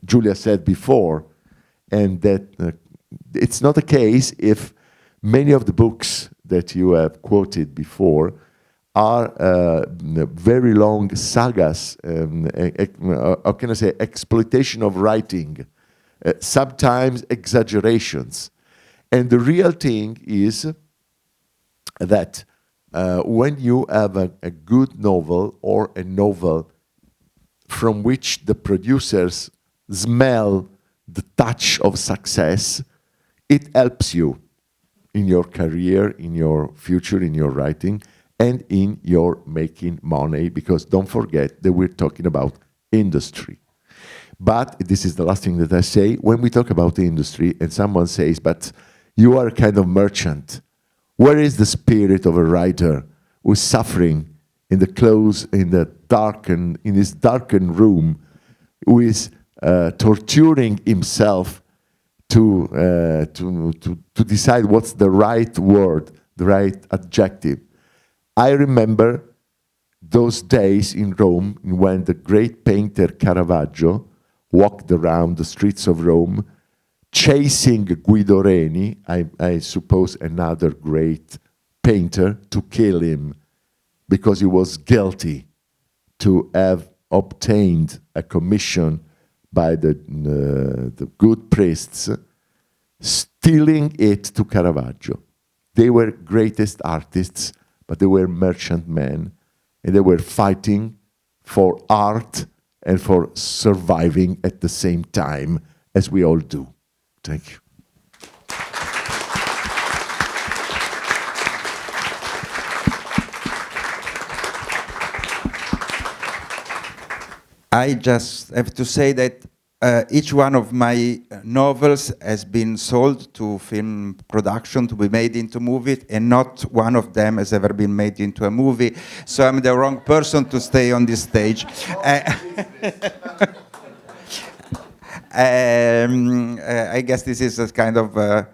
Giulia said before, and that it's not the case if many of the books that you have quoted before are very long sagas, how can I say, exploitation of writing, sometimes exaggerations. And the real thing is that when you have a good novel or a novel from which the producers smell the touch of success, it helps you in your career, in your future, in your writing, and in your making money, because don't forget that we're talking about industry. But this is the last thing that I say. When we talk about the industry and someone says, but you are a kind of merchant, where is the spirit of a writer who's suffering in the close, in this darkened room, who is torturing himself to decide what's the right word, the right adjective? I remember those days in Rome when the great painter Caravaggio walked around the streets of Rome, chasing Guido Reni, I suppose another great painter, to kill him, because he was guilty to have obtained a commission by the good priests, stealing it to Caravaggio. They were greatest artists, but they were merchantmen, and they were fighting for art and for surviving at the same time, as we all do. Thank you. I just have to say that each one of my novels has been sold to film production to be made into movie, and not one of them has ever been made into a movie. So I'm the wrong person to stay on this stage. I guess this is a kind of a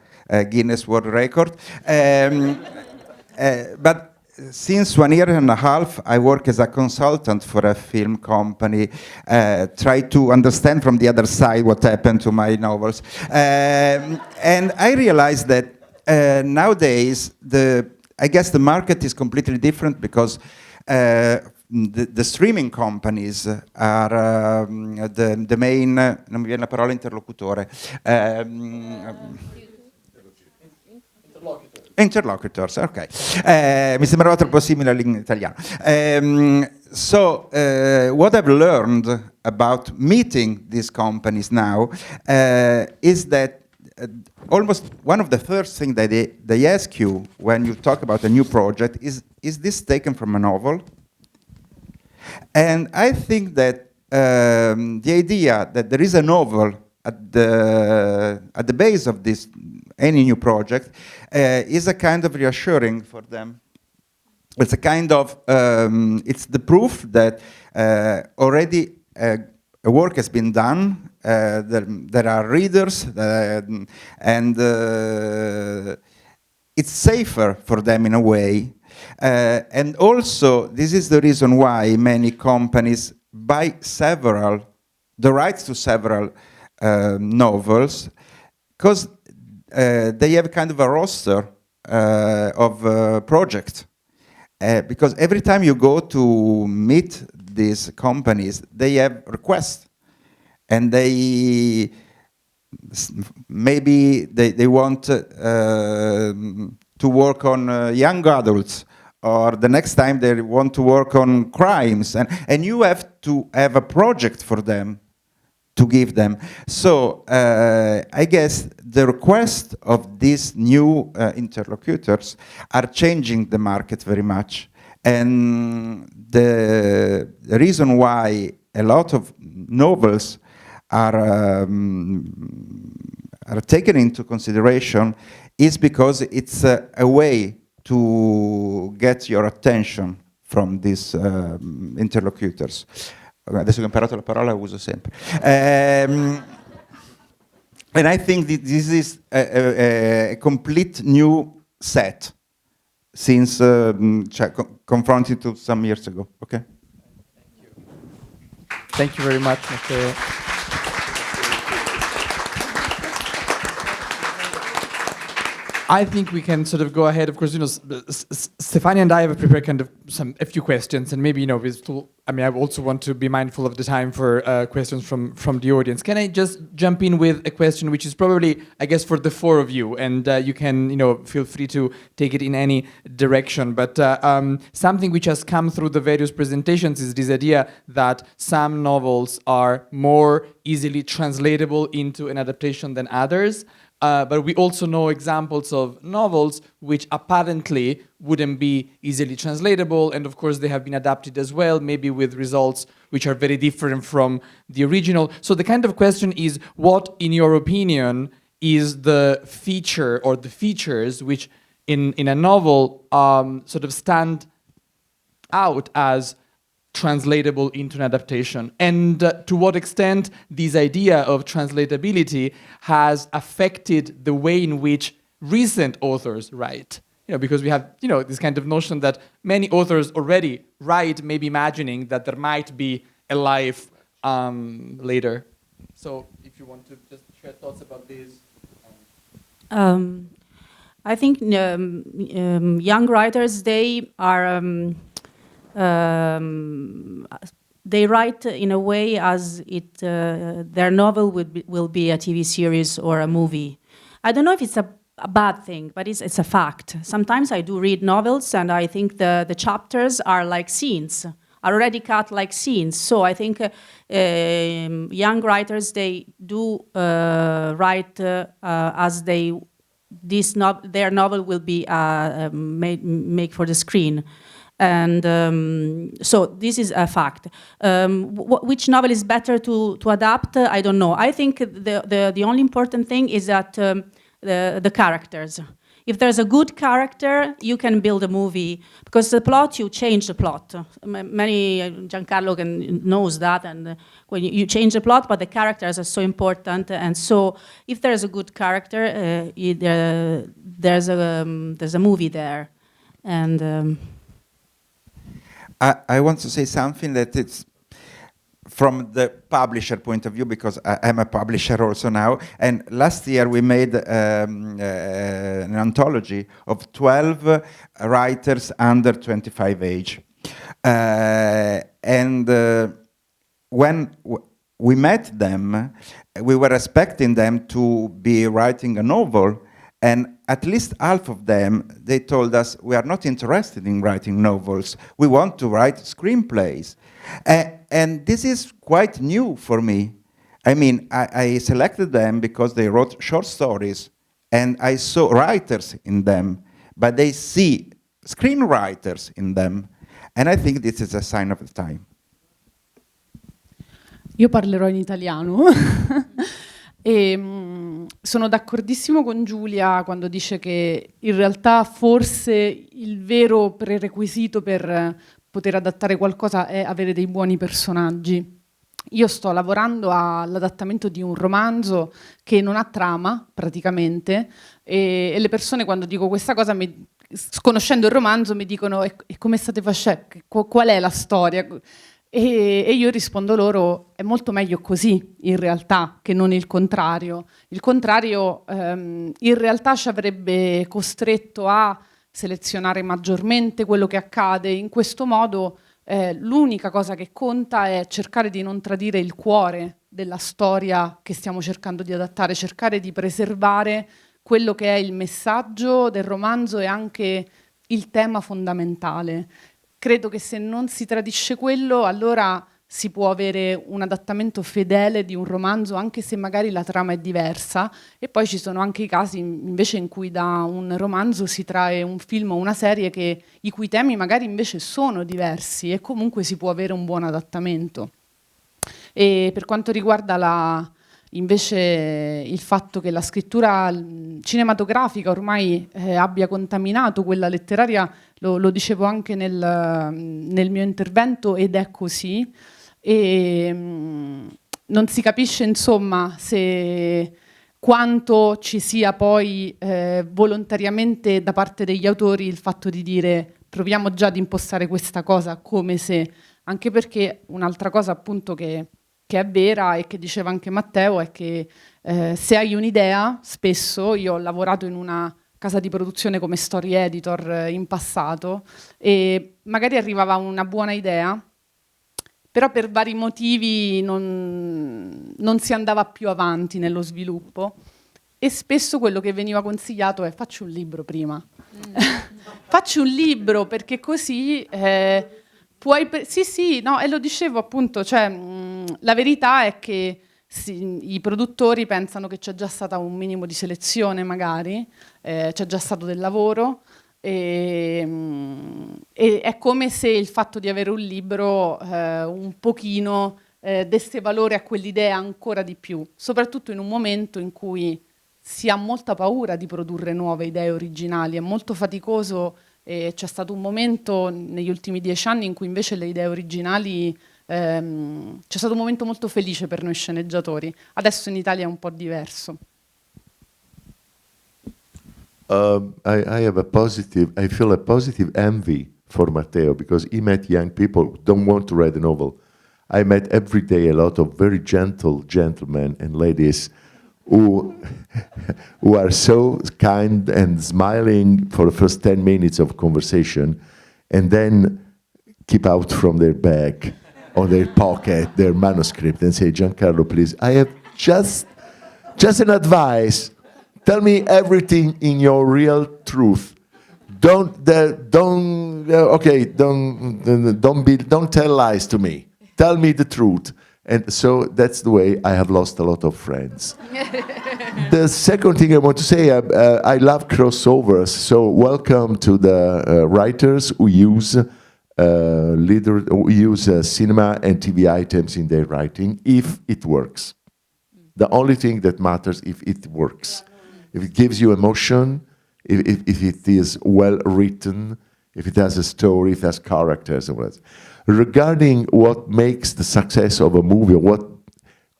Guinness World Record. But since 1 year and a half, I work as a consultant for a film company, try to understand from the other side what happened to my novels. And I realized that nowadays, I guess the market is completely different, because the streaming companies are the main, non mi viene la parola interlocutore, interlocutors, ok. Mi sembrava troppo simile all'italiano. So what I've learned about meeting these companies now is that almost one of the first things that they ask you when you talk about a new project is this taken from a novel? And I think that the idea that there is a novel at the base of this any new project is a kind of reassuring for them. It's a kind of it's the proof that already a work has been done. There are readers, and it's safer for them in a way. And also, this is the reason why many companies buy the rights to several novels, because they have kind of a roster of projects. Because every time you go to meet these companies, they have requests, and maybe they want to work on young adults, or the next time they want to work on crimes, and you have to have a project for them to give them. So I guess the request of these new interlocutors are changing the market very much. And the reason why a lot of novels are taken into consideration is because it's a way to get your attention from these interlocutors. Adesso che ho imparato la parola la uso sempre. And I think that this is a complete new set since confronted to some years ago. Okay. Thank you very much, Matteo. I think we can sort of go ahead. Of course, Stefania and I have prepared kind of a few questions, and maybe I also want to be mindful of the time for questions from the audience. Can I just jump in with a question, which is probably, I guess, for the four of you, and you can feel free to take it in any direction. But something which has come through the various presentations is this idea that some novels are more easily translatable into an adaptation than others. But we also know examples of novels which apparently wouldn't be easily translatable, and of course they have been adapted as well, maybe with results which are very different from the original. So the kind of question is, what, in your opinion, is the feature or the features which in a novel sort of stand out as translatable into an adaptation, and to what extent this idea of translatability has affected the way in which recent authors write. Because we have this kind of notion that many authors already write, maybe imagining that there might be a life later. So if you want to just share thoughts about this. I think young writers, they are they write in a way as their novel will be a TV series or a movie. I don't know if it's a bad thing, but it's a fact. Sometimes I do read novels and I think the chapters are like scenes, are already cut like scenes. So I think young writers, they do write as their novel will be made for the screen. And so this is a fact. Which novel is better to adapt? I don't know. I think the only important thing is that the characters. If there's a good character, you can build a movie, because the plot, you change the plot. Giancarlo knows that, and when you change the plot, but the characters are so important, and so if there's a good character, there's a movie there, and. I want to say something that it's from the publisher point of view, because I'm a publisher also now. And last year we made an anthology of 12 writers under 25 age. And when we met them, we were expecting them to be writing a novel. And at least half of them, they told us, we are not interested in writing novels. We want to write screenplays. And this is quite new for me. I mean, I selected them because they wrote short stories, and I saw writers in them, but they see screenwriters in them. And I think this is a sign of the time. Io parlerò in italiano. Sono d'accordissimo con Giulia quando dice che in realtà forse il vero prerequisito per poter adattare qualcosa è avere dei buoni personaggi. Io sto lavorando all'adattamento di un romanzo che non ha trama praticamente, e le persone, quando dico questa cosa, conoscendo il romanzo, mi dicono e come state facendo? Qual è la storia? E io rispondo loro, è molto meglio così in realtà che non il contrario. Il contrario in realtà ci avrebbe costretto a selezionare maggiormente quello che accade. In questo modo l'unica cosa che conta è cercare di non tradire il cuore della storia che stiamo cercando di adattare, cercare di preservare quello che è il messaggio del romanzo e anche il tema fondamentale. Credo che se non si tradisce quello, allora si può avere un adattamento fedele di un romanzo, anche se magari la trama è diversa, e poi ci sono anche i casi invece in cui da un romanzo si trae un film o una serie i cui temi magari invece sono diversi, e comunque si può avere un buon adattamento. E per quanto riguarda invece il fatto che la scrittura cinematografica ormai abbia contaminato quella letteraria, lo dicevo anche nel mio intervento, ed è così. E non si capisce insomma quanto ci sia poi volontariamente da parte degli autori il fatto di dire proviamo già ad impostare questa cosa come se, anche perché un'altra cosa appunto che è vera e che diceva anche Matteo è che se hai un'idea, spesso io ho lavorato in una casa di produzione come story editor in passato, e magari arrivava una buona idea, però per vari motivi non si andava più avanti nello sviluppo, e spesso quello che veniva consigliato è: faccio un libro prima. Faccio un libro, perché così puoi... Sì, no, e lo dicevo appunto, cioè la verità è che i produttori pensano che c'è già stata un minimo di selezione, magari, c'è già stato del lavoro, e è come se il fatto di avere un libro un pochino desse valore a quell'idea ancora di più, soprattutto in un momento in cui si ha molta paura di produrre nuove idee originali, è molto faticoso, e c'è stato un momento negli ultimi 10 anni in cui invece le idee originali, c'è stato un momento molto felice per noi sceneggiatori. Adesso in Italia è un po' diverso. I feel a positive envy for Matteo, because he met young people who don't want to read a novel. I met every day a lot of very gentle gentlemen and ladies who are so kind and smiling for the first 10 minutes of conversation, and then keep out from their bag or their pocket their manuscript and say, Giancarlo, please, I have just an advice. Tell me everything in your real truth. Don't tell lies to me. Tell me the truth. And so that's the way I have lost a lot of friends. The second thing I want to say, I love crossovers. So welcome to the writers who use cinema and TV items in their writing, if it works. The only thing that matters if it works. If it gives you emotion, if it is well written, if it has a story, if it has characters, and whatever. Regarding what makes the success of a movie,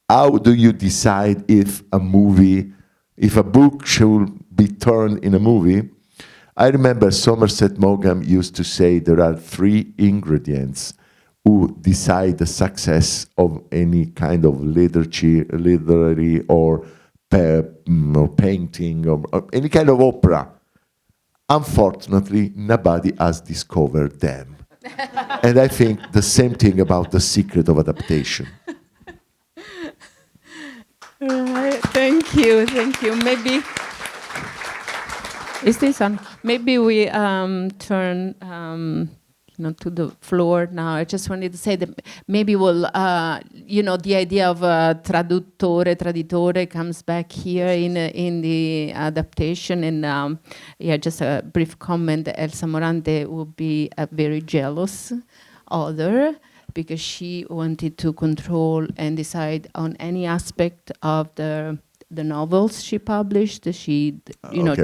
how do you decide if a book should be turned in a movie? I remember Somerset Maugham used to say there are 3 ingredients who decide the success of any kind of literary or painting or any kind of opera. Unfortunately, nobody has discovered them. And I think the same thing about the secret of adaptation. Right. Thank you. Maybe is this on? Maybe we turn to the floor now. I just wanted to say that maybe we'll, the idea of traditore comes back here in the adaptation. And just a brief comment. Elsa Morante would be a very jealous author, because she wanted to control and decide on any aspect of the novels she published. She, you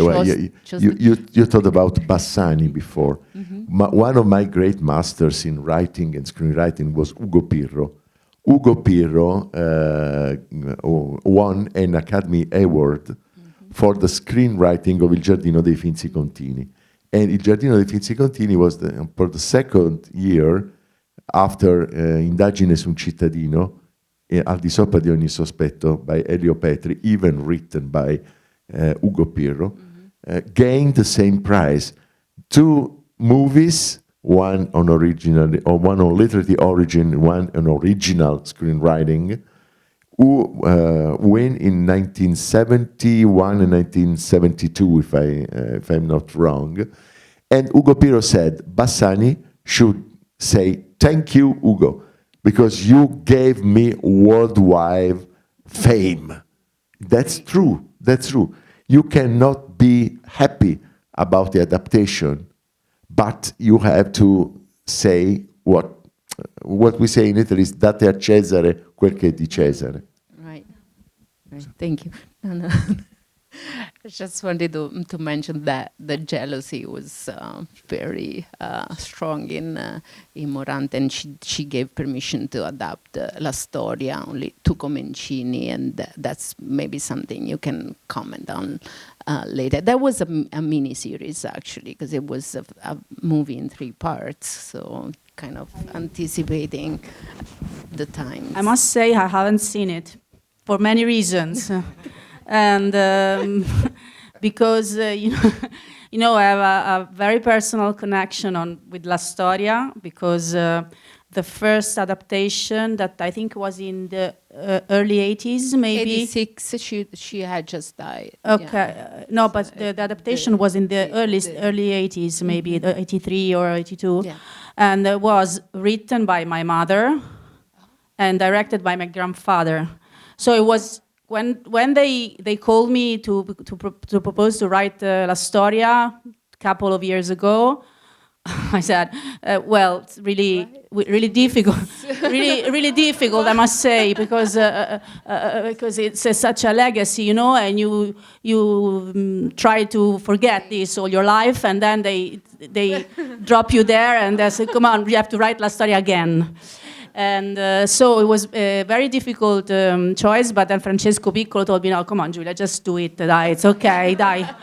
thought about Bassani before. Mm-hmm. One of my great masters in writing and screenwriting was Ugo Pirro. Ugo Pirro won an Academy Award for the screenwriting of Il Giardino dei Finzi Contini. And Il Giardino dei Finzi Contini was for the second year after Indagine su un cittadino, Al di sopra di ogni sospetto, by Elio Petri, even written by Ugo Pirro, gained the same prize. 2 movies, one on literary origin, one on original screenwriting, who win in 1971 and 1972, if I'm not wrong. And Ugo Pirro said, Bassani should say, thank you, Ugo, because you gave me worldwide fame. That's true. You cannot be happy about the adaptation, but you have to say what we say in Italy is date a Cesare quel che è di Cesare. Right. Thank you. No. I just wanted to mention that the jealousy was very strong in Morante, and she gave permission to adapt La Storia only to Comencini, and that's maybe something you can comment on later. That was a mini series actually, because it was a movie in 3 parts, so kind of anticipating the times. I must say I haven't seen it for many reasons. And because you know, I have a very personal connection with La Storia, because the first adaptation that I think was in the early 80s, maybe. 86, she had just died. Okay, Yeah. no, but the eadaptation was in the early 80s, maybe 83 or 82, Yeah. and it was written by my mother and directed by my grandfather. So it was when they called me to propose to write La Storia a couple of years ago. I said, well, it's really difficult, really difficult, I must say, because it's such a legacy, you know, and you try to forget this all your life, and then they drop you there, and they say, come on, you have to write La Storia again. And so it was a very difficult choice, but then Francesco Piccolo told me, no, come on, Giulia, just do it, dai, it's okay, dai.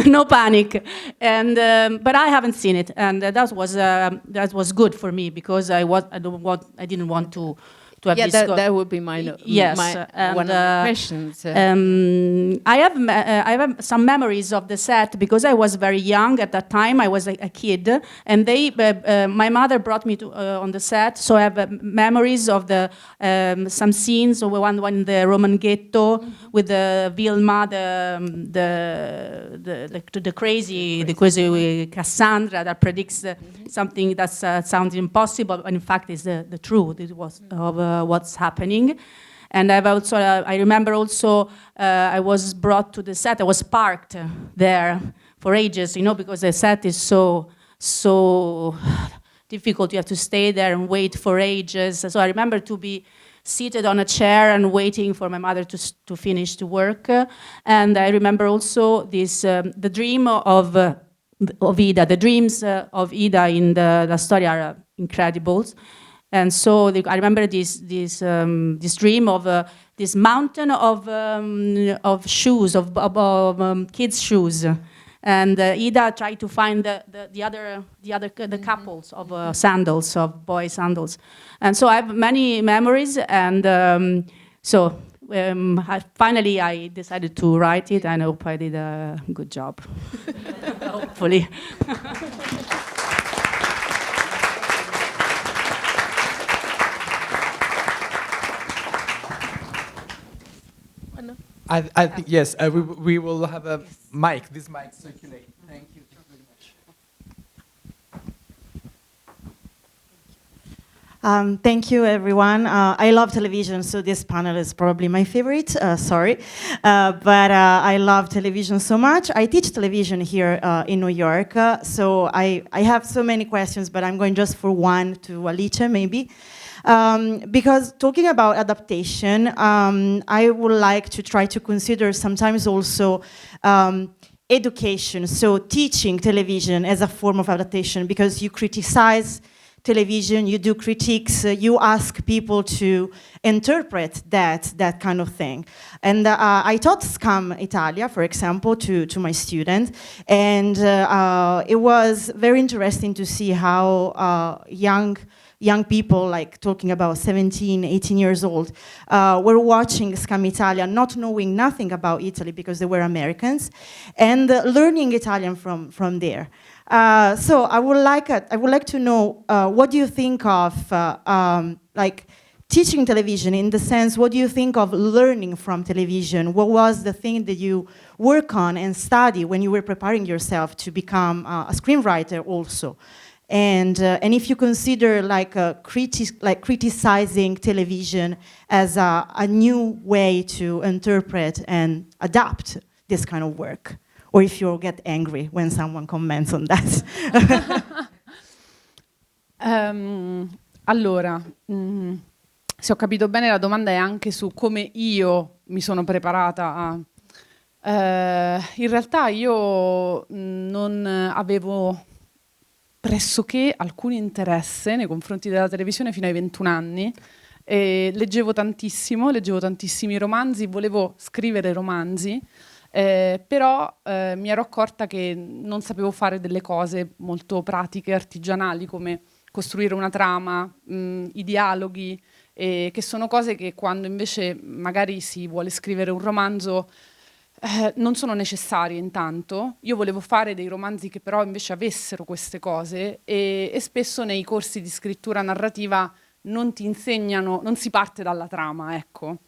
No panic. And but I haven't seen it, and that was good for me, because I didn't want to have this. That would be my yes, one of the questions. I have some memories of the set, because I was very young at that time. I was a kid, and my mother brought me to on the set, so I have memories of some scenes of one in the Roman ghetto with the Vilma, the crazy Cassandra that predicts something that sounds impossible, but in fact is the truth. It was of what's happening. And I remember also I was brought to the set. I was parked there for ages, you know, because the set is so difficult. You have to stay there and wait for ages. So I remember to be seated on a chair and waiting for my mother to finish the work. And I remember also this the dream of Ida. The dreams of Ida in the La Storia are incredible. And so I remember this dream of this mountain of shoes, of kids' shoes, and Ida tried to find the couples of sandals, of boy sandals, and so I have many memories, and finally I decided to write it, and I hope I did a good job. Hopefully. I think, yes, we will have a mic. This mic circulate. Thank you very much. Thank you, everyone. I love television, so this panel is probably my favorite. Sorry. But I love television so much. I teach television here in New York, so I have so many questions, but I'm going just for one to Alice, maybe. Because talking about adaptation, I would like to try to consider sometimes also education, so teaching television as a form of adaptation, because you criticize television, you do critiques, you ask people to interpret that kind of thing. And I taught Scam Italia, for example, to my students, and it was very interesting to see how young people, like talking about 17, 18 years old, were watching Scam Italia, not knowing nothing about Italy because they were Americans, and learning Italian from there. So I would like to know what do you think of like teaching television, in the sense, what do you think of learning from television? What was the thing that you work on and study when you were preparing yourself to become a screenwriter also? And if you consider like criticizing television as a new way to interpret and adapt this kind of work, or if you get angry when someone comments on that. Allora, se ho capito bene, la domanda è anche su come io mi sono preparata a... in realtà io non avevo pressoché alcun interesse nei confronti della televisione fino ai 21 anni. Leggevo tantissimi romanzi, volevo scrivere romanzi, però mi ero accorta che non sapevo fare delle cose molto pratiche, artigianali, come costruire una trama, i dialoghi, che sono cose che quando invece magari si vuole scrivere un romanzo non sono necessarie intanto. Io volevo fare dei romanzi che però invece avessero queste cose e spesso nei corsi di scrittura narrativa non ti insegnano, non si parte dalla trama, ecco.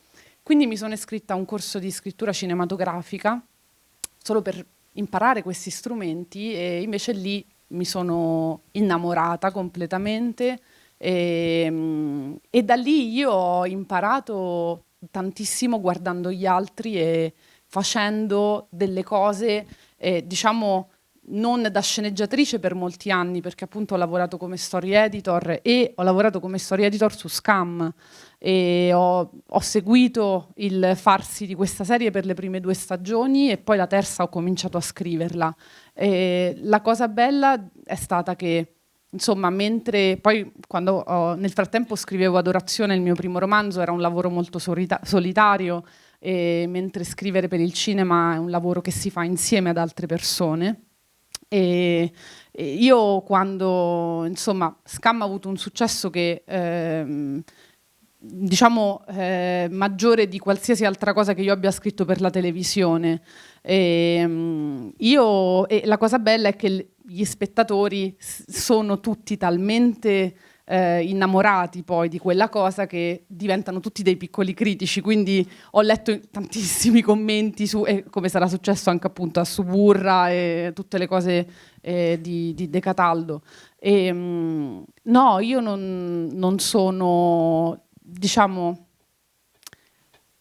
Quindi mi sono iscritta a un corso di scrittura cinematografica solo per imparare questi strumenti e invece lì mi sono innamorata completamente e da lì io ho imparato tantissimo guardando gli altri e facendo delle cose, diciamo, non da sceneggiatrice per molti anni, perché appunto ho lavorato come story editor e ho lavorato come story editor su Scam e ho seguito il farsi di questa serie per le prime 2 stagioni e poi la terza ho cominciato a scriverla. E la cosa bella è stata che, insomma, mentre poi nel frattempo scrivevo Adorazione, il mio primo romanzo, era un lavoro molto solitario, mentre scrivere per il cinema è un lavoro che si fa insieme ad altre persone. E io quando, insomma, Scam ha avuto un successo che diciamo maggiore di qualsiasi altra cosa che io abbia scritto per la televisione, e la cosa bella è che gli spettatori sono tutti talmente innamorati poi di quella cosa che diventano tutti dei piccoli critici, quindi ho letto tantissimi commenti su, come sarà successo anche appunto a Suburra e tutte le cose di De Cataldo. No, io non sono, diciamo,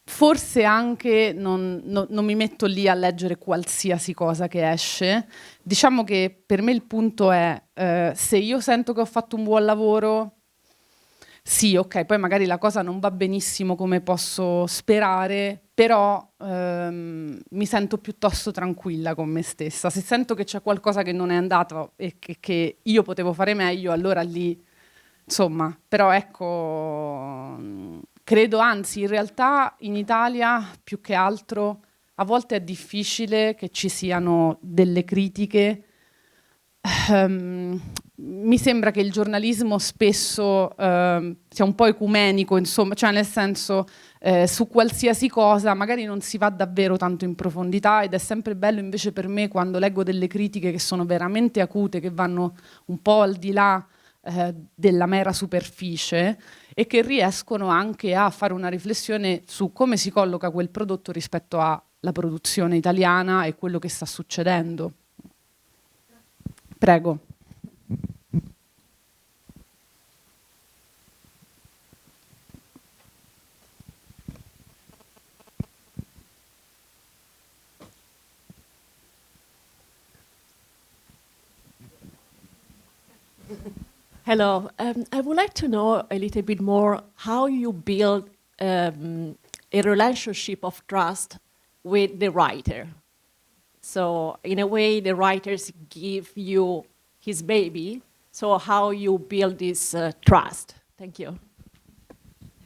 forse anche non mi metto lì a leggere qualsiasi cosa che esce. Diciamo che per me il punto è se io sento che ho fatto un buon lavoro, sì, ok, poi magari la cosa non va benissimo come posso sperare, però mi sento piuttosto tranquilla con me stessa. Se sento che c'è qualcosa che non è andato e che io potevo fare meglio, allora lì, insomma, però ecco, credo, anzi, in realtà in Italia più che altro a volte è difficile che ci siano delle critiche. Mi sembra che il giornalismo spesso sia un po' ecumenico, insomma, cioè nel senso su qualsiasi cosa magari non si va davvero tanto in profondità ed è sempre bello invece per me quando leggo delle critiche che sono veramente acute, che vanno un po' al di là della mera superficie e che riescono anche a fare una riflessione su come si colloca quel prodotto rispetto alla produzione italiana e quello che sta succedendo. Prego. Hello. I would like to know a little bit more how you build a relationship of trust with the writer. So in a way, the writers give you his baby. So how you build this trust? Thank you.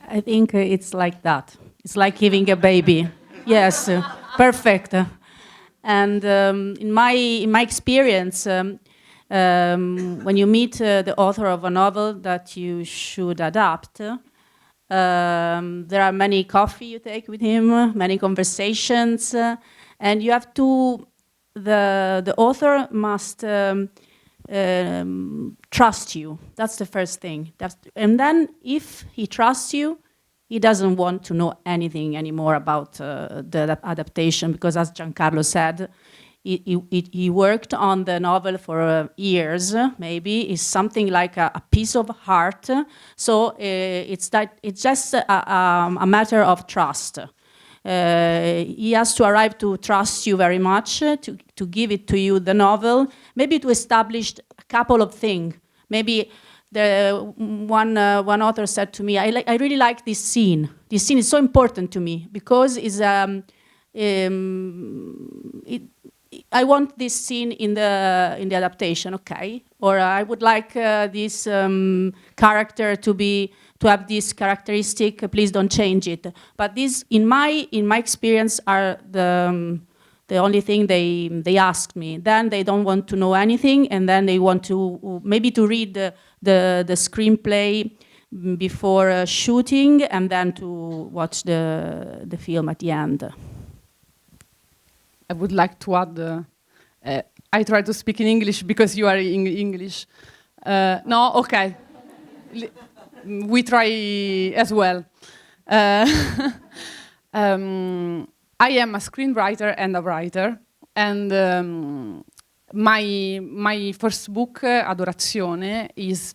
I think it's like that. It's like giving a baby. Yes, perfect. And in my experience, when you meet the author of a novel that you should adapt, there are many coffee you take with him, many conversations, and you have to. The author must trust you. That's the first thing. And then, if he trusts you, he doesn't want to know anything anymore about the adaptation, because, as Giancarlo said, he worked on the novel for years, maybe. It's something like a piece of heart. So it's just a matter of trust. He has to arrive to trust you very much, to give it to you, the novel, maybe to establish a couple of things. Maybe one author said to me, I really like this scene. This scene is so important to me because I want this scene in the adaptation, okay? Or I would like this character to have this characteristic. Please don't change it. But these, in my experience, are the only thing they ask me. Then they don't want to know anything, and then they want to maybe to read the screenplay before shooting, and then to watch the film at the end. I would like to add, I try to speak in English because you are in English. No, okay. We try as well. I am a screenwriter and a writer, and my first book, Adorazione, it's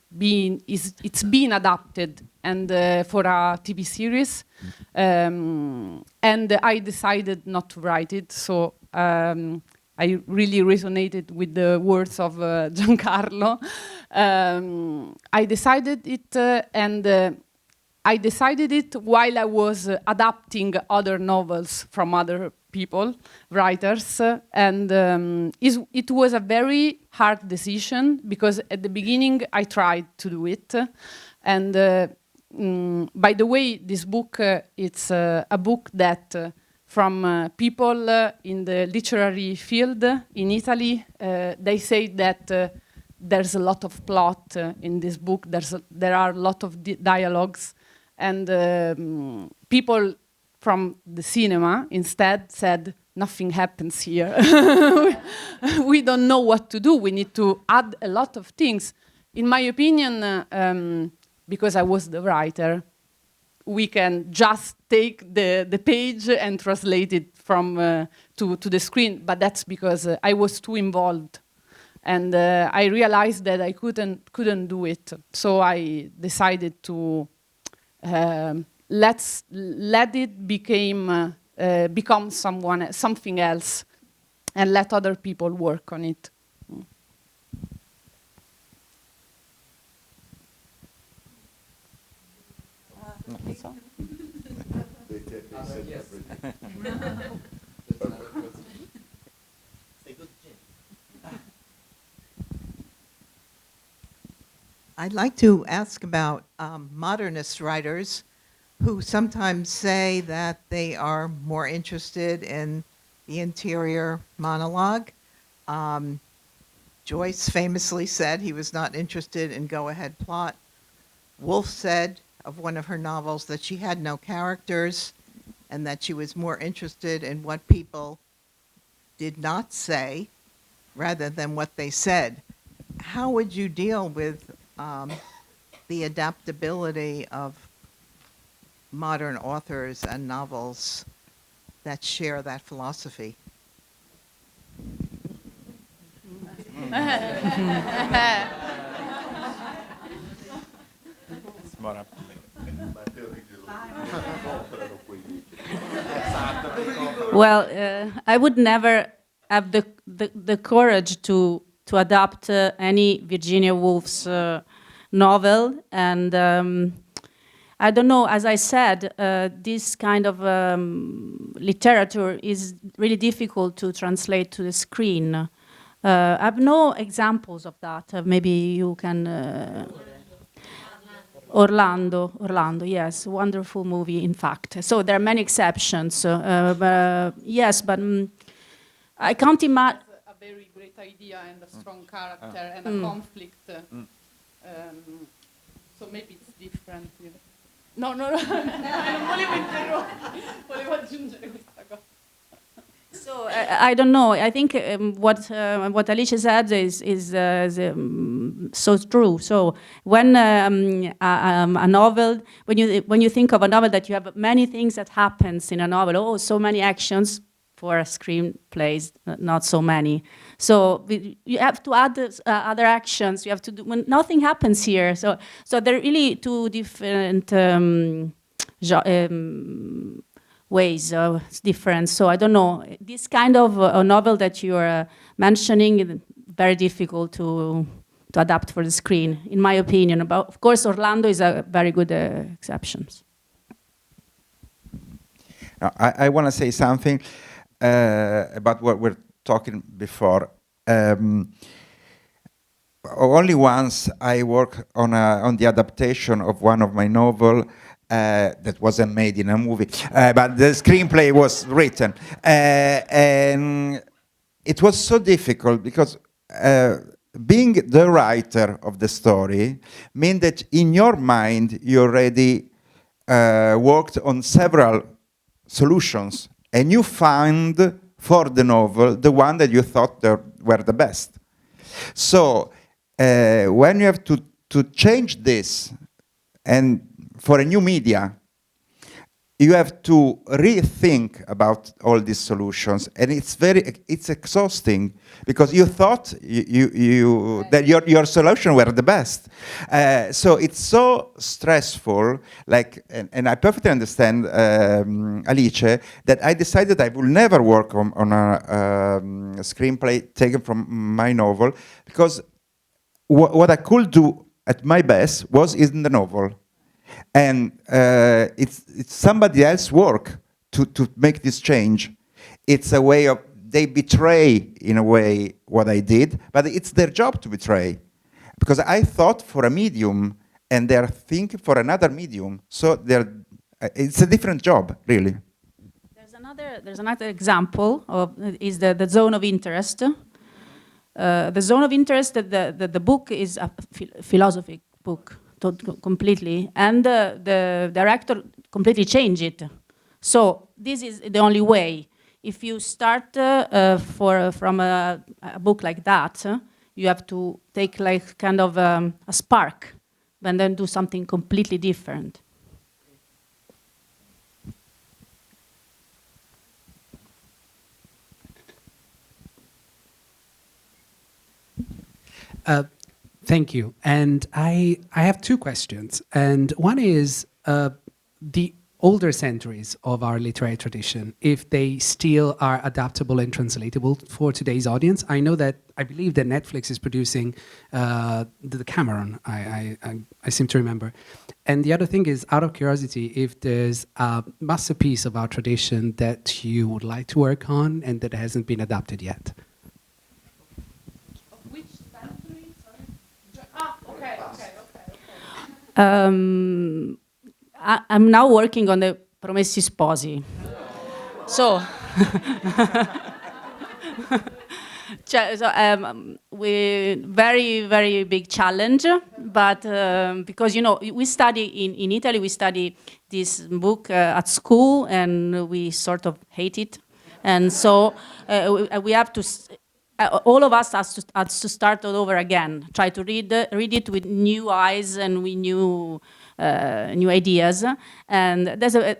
been adapted and for a TV series, and I decided not to write it. So I really resonated with the words of Giancarlo. I decided it, and I decided it while I was adapting other novels from other people, writers, and it was a very hard decision because at the beginning I tried to do it, and by the way, this book it's a book that from people in the literary field in Italy, they say that there's a lot of plot in this book. There are a lot of dialogues, and people from the cinema instead said nothing happens here. We don't know what to do. We need to add a lot of things. In my opinion, because I was the writer, we can just take the page and translate it from to the screen. But that's because I was too involved, and I realized that I couldn't do it. So I decided to let it become something else, and let other people work on it. I'd like to ask about modernist writers who sometimes say that they are more interested in the interior monologue. Joyce famously said he was not interested in go-ahead plot. Woolf said of one of her novels that she had no characters and that she was more interested in what people did not say rather than what they said. How would you deal with the adaptability of modern authors and novels that share that philosophy? Well, I would never have the courage to adapt any Virginia Woolf's novel, and I don't know, as I said, this kind of literature is really difficult to translate to the screen. I have no examples of that. Maybe you can... Orlando, yes, wonderful movie, in fact. So there are many exceptions. Yes, but I can't imagine... A very great idea and a strong character and a conflict. So maybe it's different. No, non volevo interrompere, volevo aggiungere questa cosa. So I don't know. I think what Alice said is so true. So when a novel, when you think of a novel that you have many things that happens in a novel, so many actions. For a screenplays, not so many. So you have to add other actions. You have to do when nothing happens here. So they're really two different ways. It's different. So I don't know. This kind of a novel that you're mentioning is very difficult to adapt for the screen, in my opinion. But of course, Orlando is a very good exception. I want to say something about what we're talking before. Only once I worked on the adaptation of one of my novel that wasn't made in a movie, but the screenplay was written, and it was so difficult because being the writer of the story means that in your mind you already worked on several solutions, and you find for the novel the one that you thought were the best. So when you have to change this, and for a new media, you have to rethink about all these solutions, and it's exhausting because you thought that your solution were the best. So it's so stressful. Like, and I perfectly understand Alice that I decided I will never work on a screenplay taken from my novel because what I could do at my best was in the novel. And it's somebody else's work to make this change. It's a way of, they betray, in a way, what I did, but it's their job to betray. Because I thought for a medium, and they're thinking for another medium, so it's a different job, really. There's another example is the zone of interest. The zone of interest, the book is a philosophy book. Completely, and the director completely changed it. So this is the only way. If you start from a book like that, you have to take like kind of a spark, and then do something completely different. Thank you. And I have two questions. And one is the older centuries of our literary tradition, if they still are adaptable and translatable for today's audience. I believe that Netflix is producing the Cameron, I seem to remember. And the other thing is, out of curiosity, if there's a masterpiece of our tradition that you would like to work on and that hasn't been adapted yet. I'm now working on the Promessi Sposi. So, we very big challenge, but because we study in Italy, we study this book at school, and we sort of hate it, and so we have to. All of us has to start all over again. Try to read it with new eyes and with new ideas, and there's a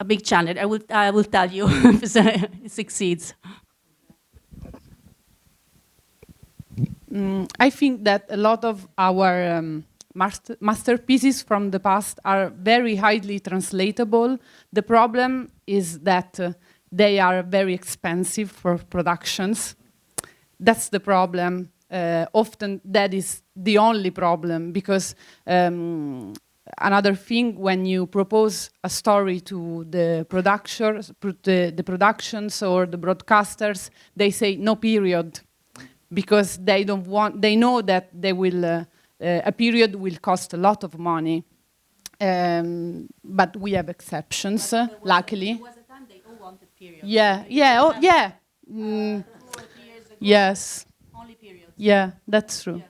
big challenge. I will tell you if it succeeds. I think that a lot of our masterpieces from the past are very highly translatable. The problem is that they are very expensive for productions. That's the problem. Often that is the only problem, because another thing, when you propose a story to the productions or the broadcasters, they say no period, because they know that they will a period will cost a lot of money. But we have exceptions, luckily. Period. Yeah. Yes. Only period. Yeah, that's true. Yeah.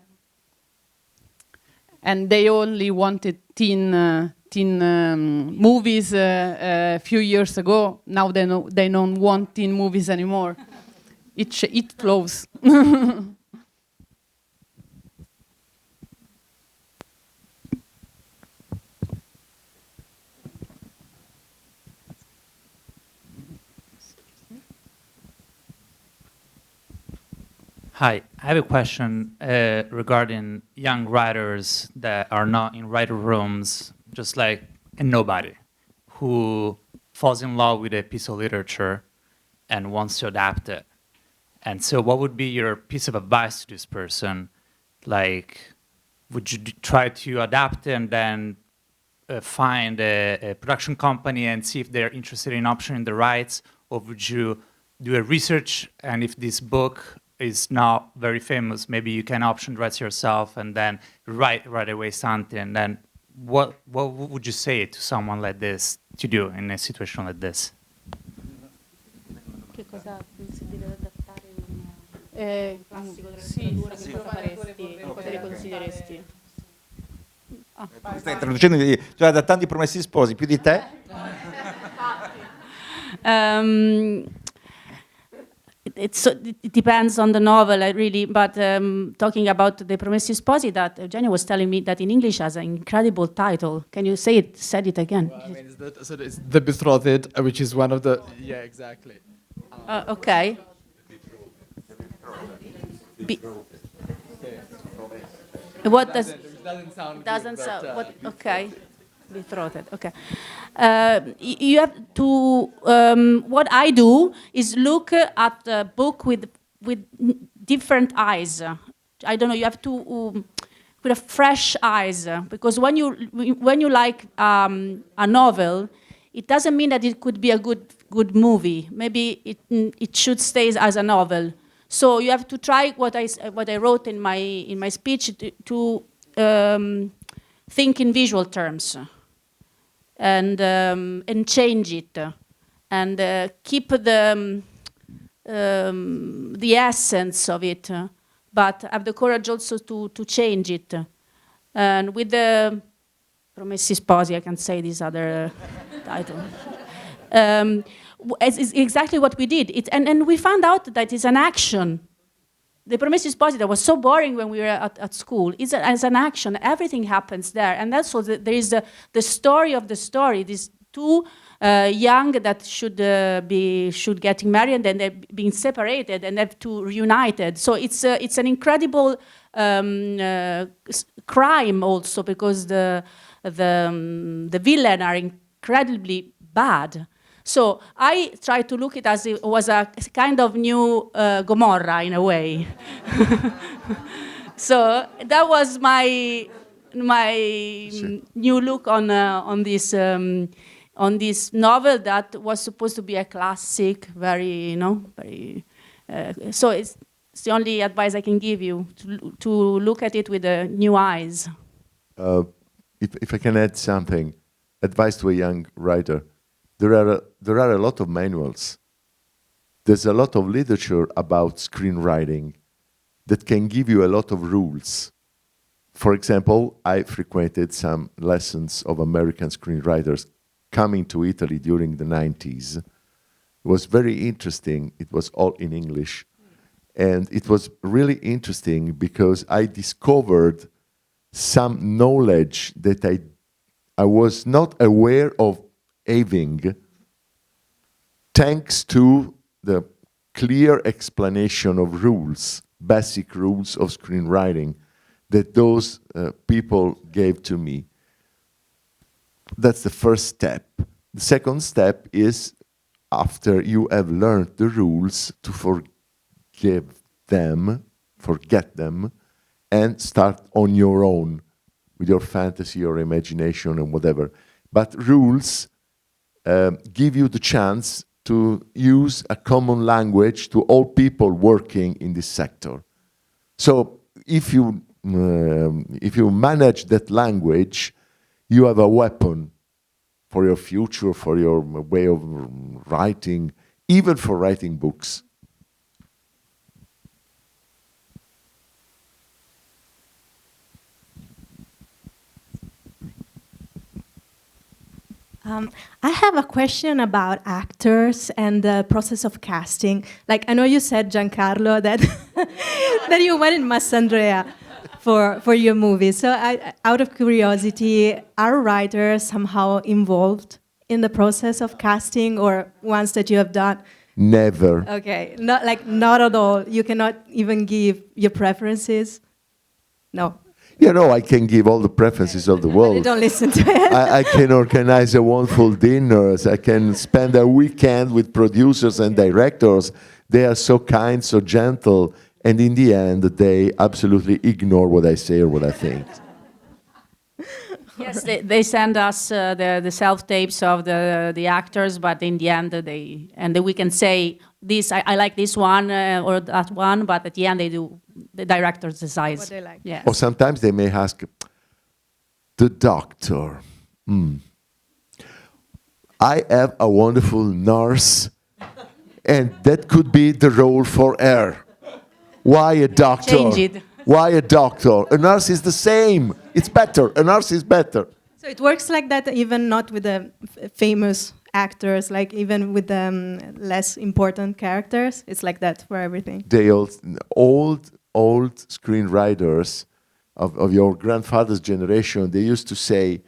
And they only wanted teen movies a few years ago. Now they don't want teen movies anymore. It flows. Hi, I have a question regarding young writers that are not in writer rooms, just like a nobody, who falls in love with a piece of literature and wants to adapt it. And so what would be your piece of advice to this person? Like, would you try to adapt it and then find a production company and see if they're interested in optioning the rights? Or would you do a research, and if this book is not very famous, maybe you can option the rights yourself and then write right away something? And then what would you say to someone like this to do in a situation like this? Che cosa si deve adattare un classico della letteratura, che cosa faresti, cosa le consiglieresti? Stai traducendo, cioè adattando I Promessi Sposi più di te? it depends on the novel, really. But talking about the Promessi Sposi, that Eugenio was telling me that in English has an incredible title. Can you say it? Said it again. Well, I mean, it's the Betrothed, which is one of the exactly. Okay. What does doesn't sound what? Okay. Betrothed. Okay. You have to. What I do is look at the book with different eyes. I don't know. You have to with a fresh eyes, because when you like a novel, it doesn't mean that it could be a good movie. Maybe it should stay as a novel. So you have to try what I wrote in my speech to think in visual terms. And change it, and keep the essence of it, but have the courage also to change it. And with the Promessi Sposi, I can say this other title. It's exactly what we did. And we found out that it's an action. The Promessi Sposi that was so boring when we were at school is as an action. Everything happens there, and also there is the story of the story. These two young that should getting married, and then they're being separated and have to reunited. So it's an incredible crime also, because the villain are incredibly bad. So I try to look at it as it was a kind of new Gomorrah in a way. So that was my new look on this novel that was supposed to be a classic, very. So it's the only advice I can give you, to look at it with new eyes. If I can add something, advice to a young writer. There are a lot of manuals. There's a lot of literature about screenwriting that can give you a lot of rules. For example, I frequented some lessons of American screenwriters coming to Italy during the 90s. It was very interesting. It was all in English. And it was really interesting because I discovered some knowledge that I was not aware of having, thanks to the clear explanation of rules, basic rules of screenwriting that those people gave to me. That's the first step. The second step is, after you have learned the rules, to forget them, and start on your own with your fantasy or imagination and whatever. But rules give you the chance to use a common language to all people working in this sector. So if you manage that language, you have a weapon for your future, for your way of writing, even for writing books. I have a question about actors and the process of casting. Like, I know you said, Giancarlo, that that you went in Massandrea for your movie. So out of curiosity, are writers somehow involved in the process of casting, or ones that you have done? Never. Okay, not at all. You cannot even give your preferences? No. You know, I can give all the preferences of the world. You don't listen to it. I can organize a wonderful dinners. I can spend a weekend with producers and directors. They are so kind, so gentle, and in the end, they absolutely ignore what I say or what I think. Yes, they send us the self-tapes of the actors, but in the end, we can say this. I like this one or that one, but at the end, the directors decide what they like. Yes. Or sometimes they may ask the doctor. I have a wonderful nurse, and that could be the role for her. Why a doctor? Change it. Why a doctor? A nurse is the same. It's better. A nurse is better. So it works like that, even not with the famous actors, like even with the less important characters? It's like that for everything. They old screenwriters of your grandfather's generation, they used to say,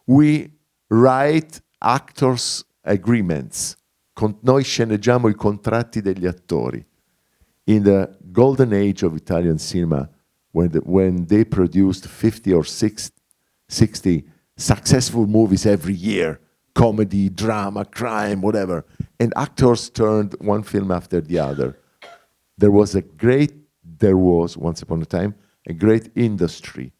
we write actors' agreements. Noi sceneggiamo I contratti degli attori. In the golden age of Italian cinema, when they produced 50 or 60 successful movies every year, comedy, drama, crime, whatever, and actors turned one film after the other. There was, once upon a time, a great industry.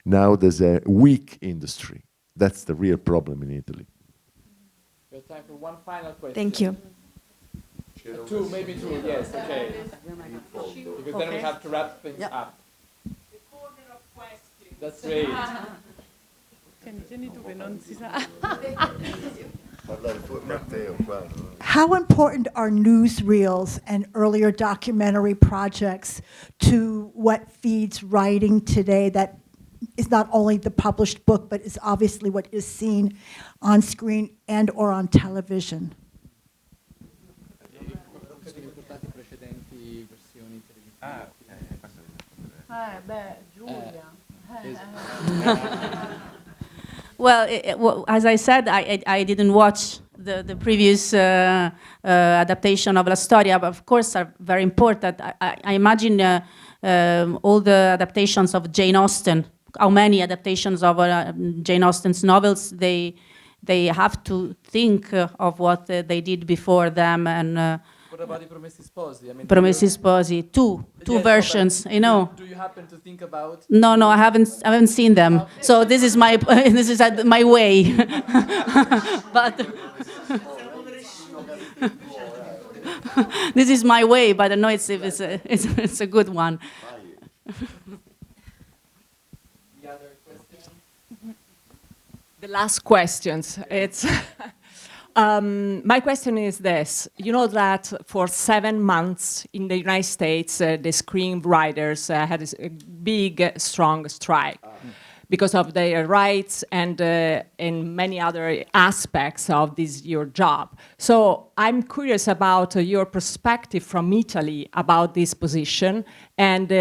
Now there's a weak industry. That's the real problem in Italy. We have time for one final question. Thank you. Two, maybe two, yes, okay. Because then we have to wrap things up. The corner of questions. That's great. How important are newsreels and earlier documentary projects to what feeds writing today that is not only the published book, but is obviously what is seen on screen and or on television? Well, as I said, I didn't watch the previous adaptation of La Storia, but of course are very important. I imagine all the adaptations of Jane Austen, how many adaptations of Jane Austen's novels they have to think of what they did before them. And what about the Promessi Sposi? I mean, Promessi Sposi, two versions, you know. Do you happen to think about? No, I haven't seen them. Okay. So this is my my way. But this is my way. But I know it's a good one. The other question. The last questions. It's. My question is this. You know that for 7 months in the United States, the screenwriters had a big, strong strike because of their rights and in many other aspects of your job. So I'm curious about your perspective from Italy about this position and,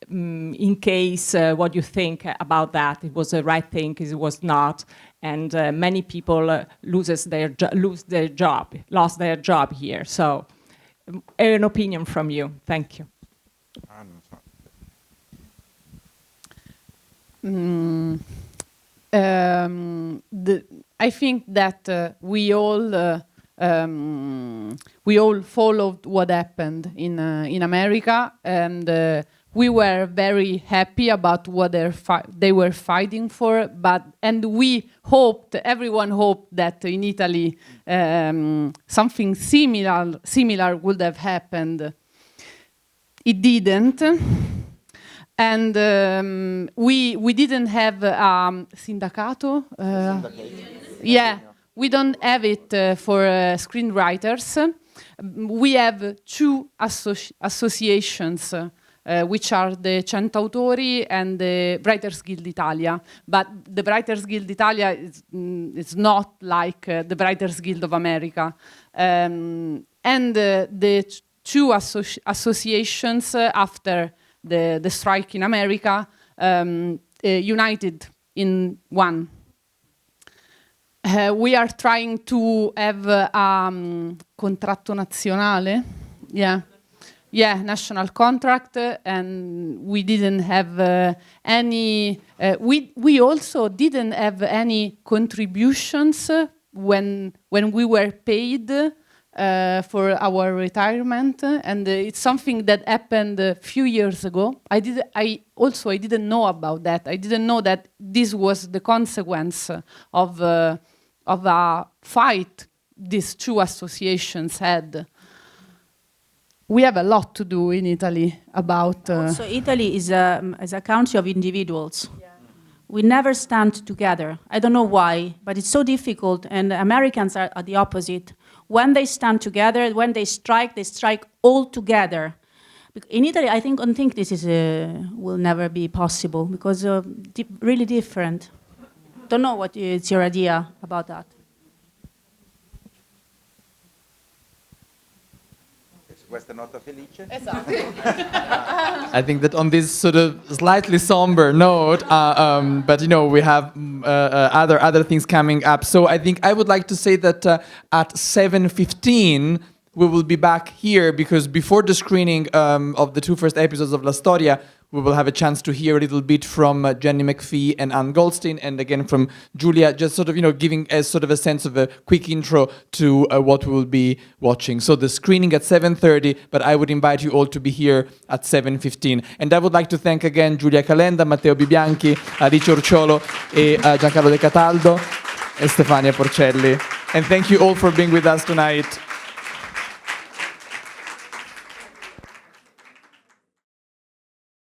in case what you think about that, it was the right thing, it was not, and many people lost their job here. So, an opinion from you. Thank you. I think that we all followed what happened in America, and we were very happy about what they were fighting for, and we hoped, everyone hoped that in Italy something similar would have happened. It didn't, and we didn't have sindacato. Yeah, we don't have it for screenwriters. We have two associations. Which are the Centautori and the Writers Guild Italia. But the Writers Guild Italia is not like the Writers Guild of America. And the two associations after the strike in America united in one. We are trying to have a contratto nazionale. Yeah, national contract, and we didn't have any. We also didn't have any contributions when we were paid for our retirement, and it's something that happened a few years ago. I didn't know about that. I didn't know that this was the consequence of a fight these two associations had. We have a lot to do in Italy about. So Italy is a country of individuals. Yeah. We never stand together. I don't know why, but it's so difficult. And Americans are the opposite. When they stand together, when they strike all together. In Italy, I don't think this will never be possible because really different. Don't know what is your idea about that. questa nota felice. I think that on this sort of slightly somber note, but you know, we have other things coming up. So I think I would like to say that at 7:15 we will be back here, because before the screening of the 2 first episodes of La Storia, we will have a chance to hear a little bit from Jenny McPhee and Ann Goldstein, and again from Giulia, just sort of, you know, giving a sort of a sense of a quick intro to what we will be watching. So the screening at 7:30, but I would invite you all to be here at 7:15. And I would like to thank again Giulia Calenda, Matteo B.Bianchi, Alice Urciuolo, e Giancarlo De Cataldo, and Stefania Porcelli. And thank you all for being with us tonight.